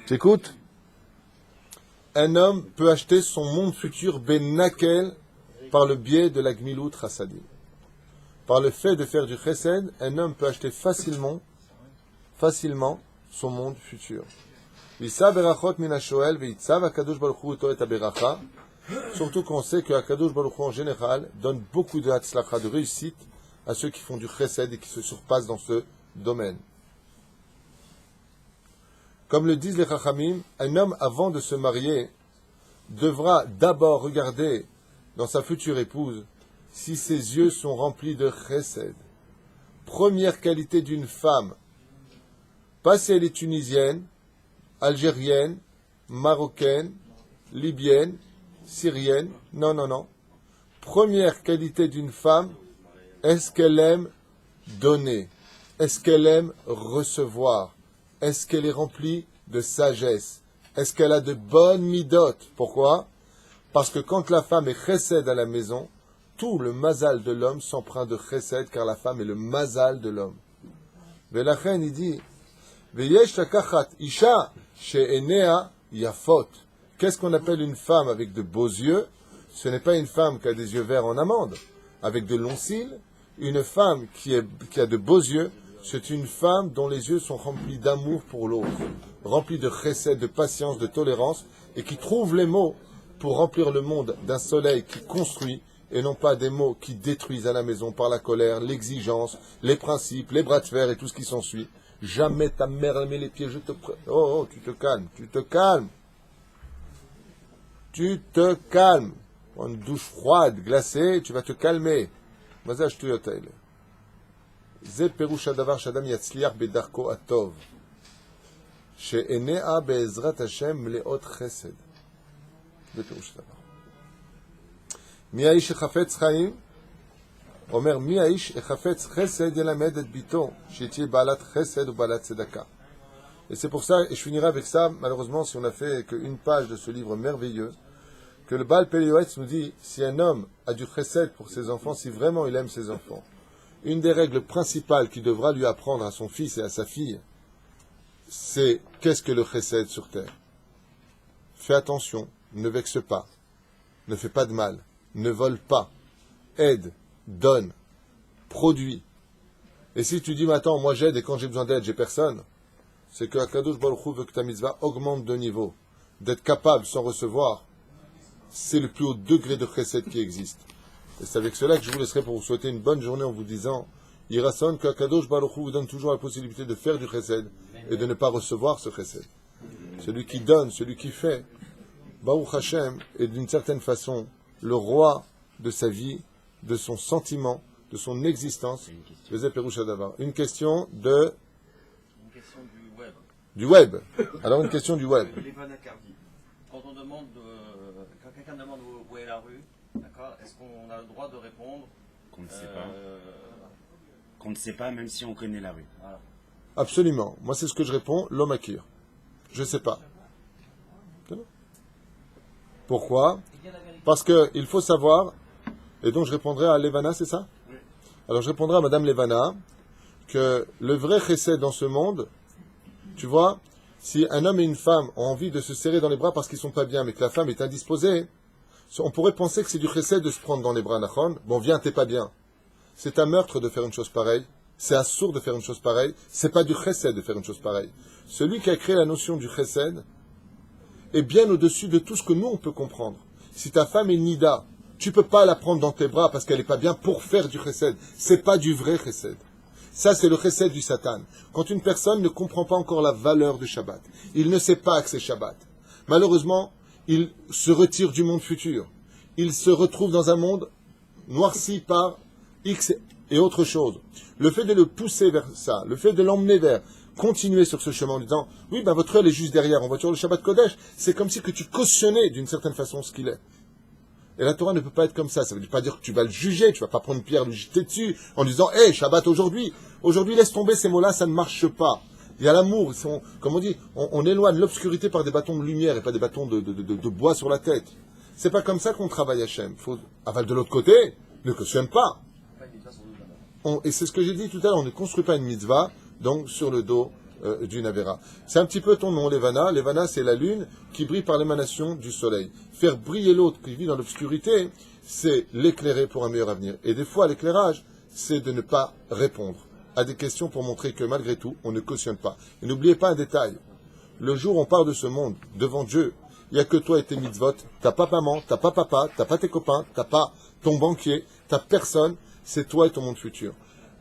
t'écoutes? Un homme peut acheter son monde futur ben nakel par le biais de la gmilut chassadim. Par le fait de faire du chesed, un homme peut acheter facilement son monde futur. Surtout qu'on sait que Akadosh Baruch Hu en général donne beaucoup de hatzlacha, de réussite à ceux qui font du chesed et qui se surpassent dans ce domaine. Comme le disent les Chachamim, un homme avant de se marier devra d'abord regarder dans sa future épouse si ses yeux sont remplis de chesed. Première qualité d'une femme, pas si elle est tunisienne, algérienne, marocaine, libyenne, syrienne, non. Première qualité d'une femme, est-ce qu'elle aime donner? Est-ce qu'elle aime recevoir? Est-ce qu'elle est remplie de sagesse? Est-ce qu'elle a de bonnes midot? Pourquoi? Parce que quand la femme est chesed à la maison, tout le mazal de l'homme s'empreint de chesed, car la femme est le mazal de l'homme. Mais la reine, il dit, Veyesh takachat isha she'enea yafot. Qu'est-ce qu'on appelle une femme avec de beaux yeux? Ce n'est pas une femme qui a des yeux verts en amande, avec de longs cils. Une femme qui a de beaux yeux, c'est une femme dont les yeux sont remplis d'amour pour l'autre, remplis de chesed, de patience, de tolérance, et qui trouve les mots pour remplir le monde d'un soleil qui construit, et non pas des mots qui détruisent à la maison par la colère, l'exigence, les principes, les bras de fer et tout ce qui s'ensuit. Jamais ta mère met les pieds, je te... Oh, tu te calmes. Tu te calmes. Prends une douche froide, glacée, tu vas te calmer. Mazal shtuyot haele. Ze perush hadavar shadam yatzliach bedarko atov. She'enea be'ezrat Hashem mleot chesed. Ze perush hadavar. Mi ha'ish shechafetz chaim? Omer mi ha'ish shechafetz chesed yelamed et bito, she'tie ba'alat chesed ou ba'alat tzedaka. Et c'est pour ça, et je finirai avec ça, malheureusement, si on n'a fait qu'une page de ce livre merveilleux, que le Baal Pelioetz nous dit, si un homme a du chesed pour ses enfants, si vraiment il aime ses enfants, une des règles principales qu'il devra lui apprendre à son fils et à sa fille, c'est qu'est-ce que le chesed sur terre? Fais attention, ne vexe pas, ne fais pas de mal, ne vole pas, aide, donne, produit. Et si tu dis, mais attends, moi j'aide et quand j'ai besoin d'aide, j'ai personne, c'est que Akadosh Baruch Hu veut que ta mitzvah augmente de niveau, d'être capable sans recevoir, c'est le plus haut degré de chesed qui existe. Et c'est avec cela que je vous laisserai pour vous souhaiter une bonne journée en vous disant Yirason qu'Akadosh Baruch Hu vous donne toujours la possibilité de faire du chesed et de ne pas recevoir ce chesed. Celui qui donne, celui qui fait, Baruch Hashem est d'une certaine façon le roi de sa vie, de son sentiment, de son existence. Une question de... Une question du web. Du web. Alors une question du web. Quand on demande, quand quelqu'un demande où est la rue, d'accord, est-ce qu'on a le droit de répondre Qu'on ne sait pas. Qu'on ne sait pas, même si on connaît la rue. Voilà. Absolument. Moi, c'est ce que je réponds, l'homme akir. Je ne sais pas. Pourquoi? Parce qu'il faut savoir, et donc je répondrai à Levana, c'est ça? Oui. Alors je répondrai à Madame Levana que le vrai chesed dans ce monde, tu vois, si un homme et une femme ont envie de se serrer dans les bras parce qu'ils sont pas bien, mais que la femme est indisposée, on pourrait penser que c'est du chesed de se prendre dans les bras, Nachon. Bon, viens, t'es pas bien. C'est un meurtre de faire une chose pareille. C'est un sourd de faire une chose pareille. C'est pas du chesed de faire une chose pareille. Celui qui a créé la notion du chesed est bien au-dessus de tout ce que nous on peut comprendre. Si ta femme est nida, tu peux pas la prendre dans tes bras parce qu'elle est pas bien pour faire du chesed. C'est pas du vrai chesed. Ça, c'est le chesed du Satan. Quand une personne ne comprend pas encore la valeur du Shabbat, il ne sait pas que c'est Shabbat. Malheureusement, il se retire du monde futur. Il se retrouve dans un monde noirci par X et autre chose. Le fait de le pousser vers ça, le fait de l'emmener vers continuer sur ce chemin en disant « Oui, ben votre heure est juste derrière, en voiture le Shabbat Kodesh », c'est comme si que tu cautionnais d'une certaine façon ce qu'il est. Et la Torah ne peut pas être comme ça. Ça ne veut pas dire que tu vas le juger, tu vas pas prendre une pierre, lui jeter dessus, en disant « Hé, Shabbat aujourd'hui ». Aujourd'hui, laisse tomber ces mots-là, ça ne marche pas. Il y a l'amour, comme on dit, on éloigne l'obscurité par des bâtons de lumière et pas des bâtons de bois sur la tête. C'est pas comme ça qu'on travaille Hachem. Aval de l'autre côté, ne cautionne pas. Et c'est ce que j'ai dit tout à l'heure, on ne construit pas une mitzvah, donc sur le dos d'une Avera. C'est un petit peu ton nom, Levana. Levana, c'est la lune qui brille par l'émanation du soleil. Faire briller l'autre qui vit dans l'obscurité, c'est l'éclairer pour un meilleur avenir. Et des fois, l'éclairage, c'est de ne pas répondre à des questions pour montrer que malgré tout, on ne cautionne pas. Et n'oubliez pas un détail. Le jour où on part de ce monde, devant Dieu, il n'y a que toi et tes mitzvot. T'as pas maman, t'as pas papa, t'as pas tes copains, t'as pas ton banquier, t'as personne. C'est toi et ton monde futur.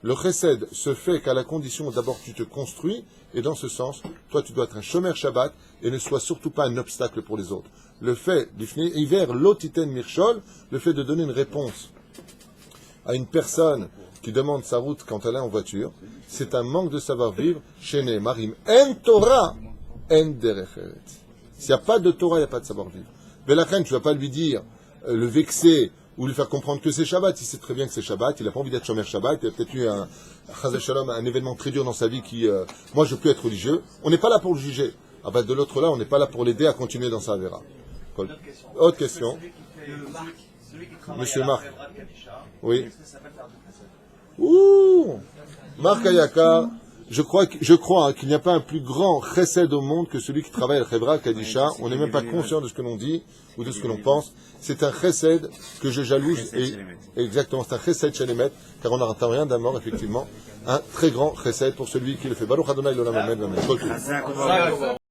Le chesed se fait qu'à la condition où d'abord tu te construis, et dans ce sens, toi tu dois être un shomer Shabbat, et ne sois surtout pas un obstacle pour les autres. Le fait, hiver, l'otiten mirchol, le fait de donner une réponse à une personne qui demande sa route quand elle est en voiture, c'est un manque de savoir-vivre, Shene Marim, en Torah, en derech eretz. S'il n'y a pas de Torah, il n'y a pas de savoir-vivre. Mais la reine, tu ne vas pas lui dire, le vexer, ou lui faire comprendre que c'est Shabbat. Il sait très bien que c'est Shabbat, il n'a pas envie d'être Shomer Shabbat, il a peut-être eu un événement très dur dans sa vie qui, moi je peux être religieux. On n'est pas là pour le juger. Ah ben de l'autre là, on n'est pas là pour l'aider à continuer dans sa Avera. Autre question. Monsieur Marc. Oui. Ouh, Marc Ayaka, je crois qu'il n'y a pas un plus grand chesed au monde que celui qui travaille à Chevra Kadisha. On n'est même pas conscient de ce que l'on dit ou de ce que l'on pense. C'est un chesed que je jalouse et exactement, c'est un chesed Shelemet, car on n'entend rien d'un mort, effectivement. Un très grand chesed pour celui qui le fait. Baruch Adonai l'olam amen.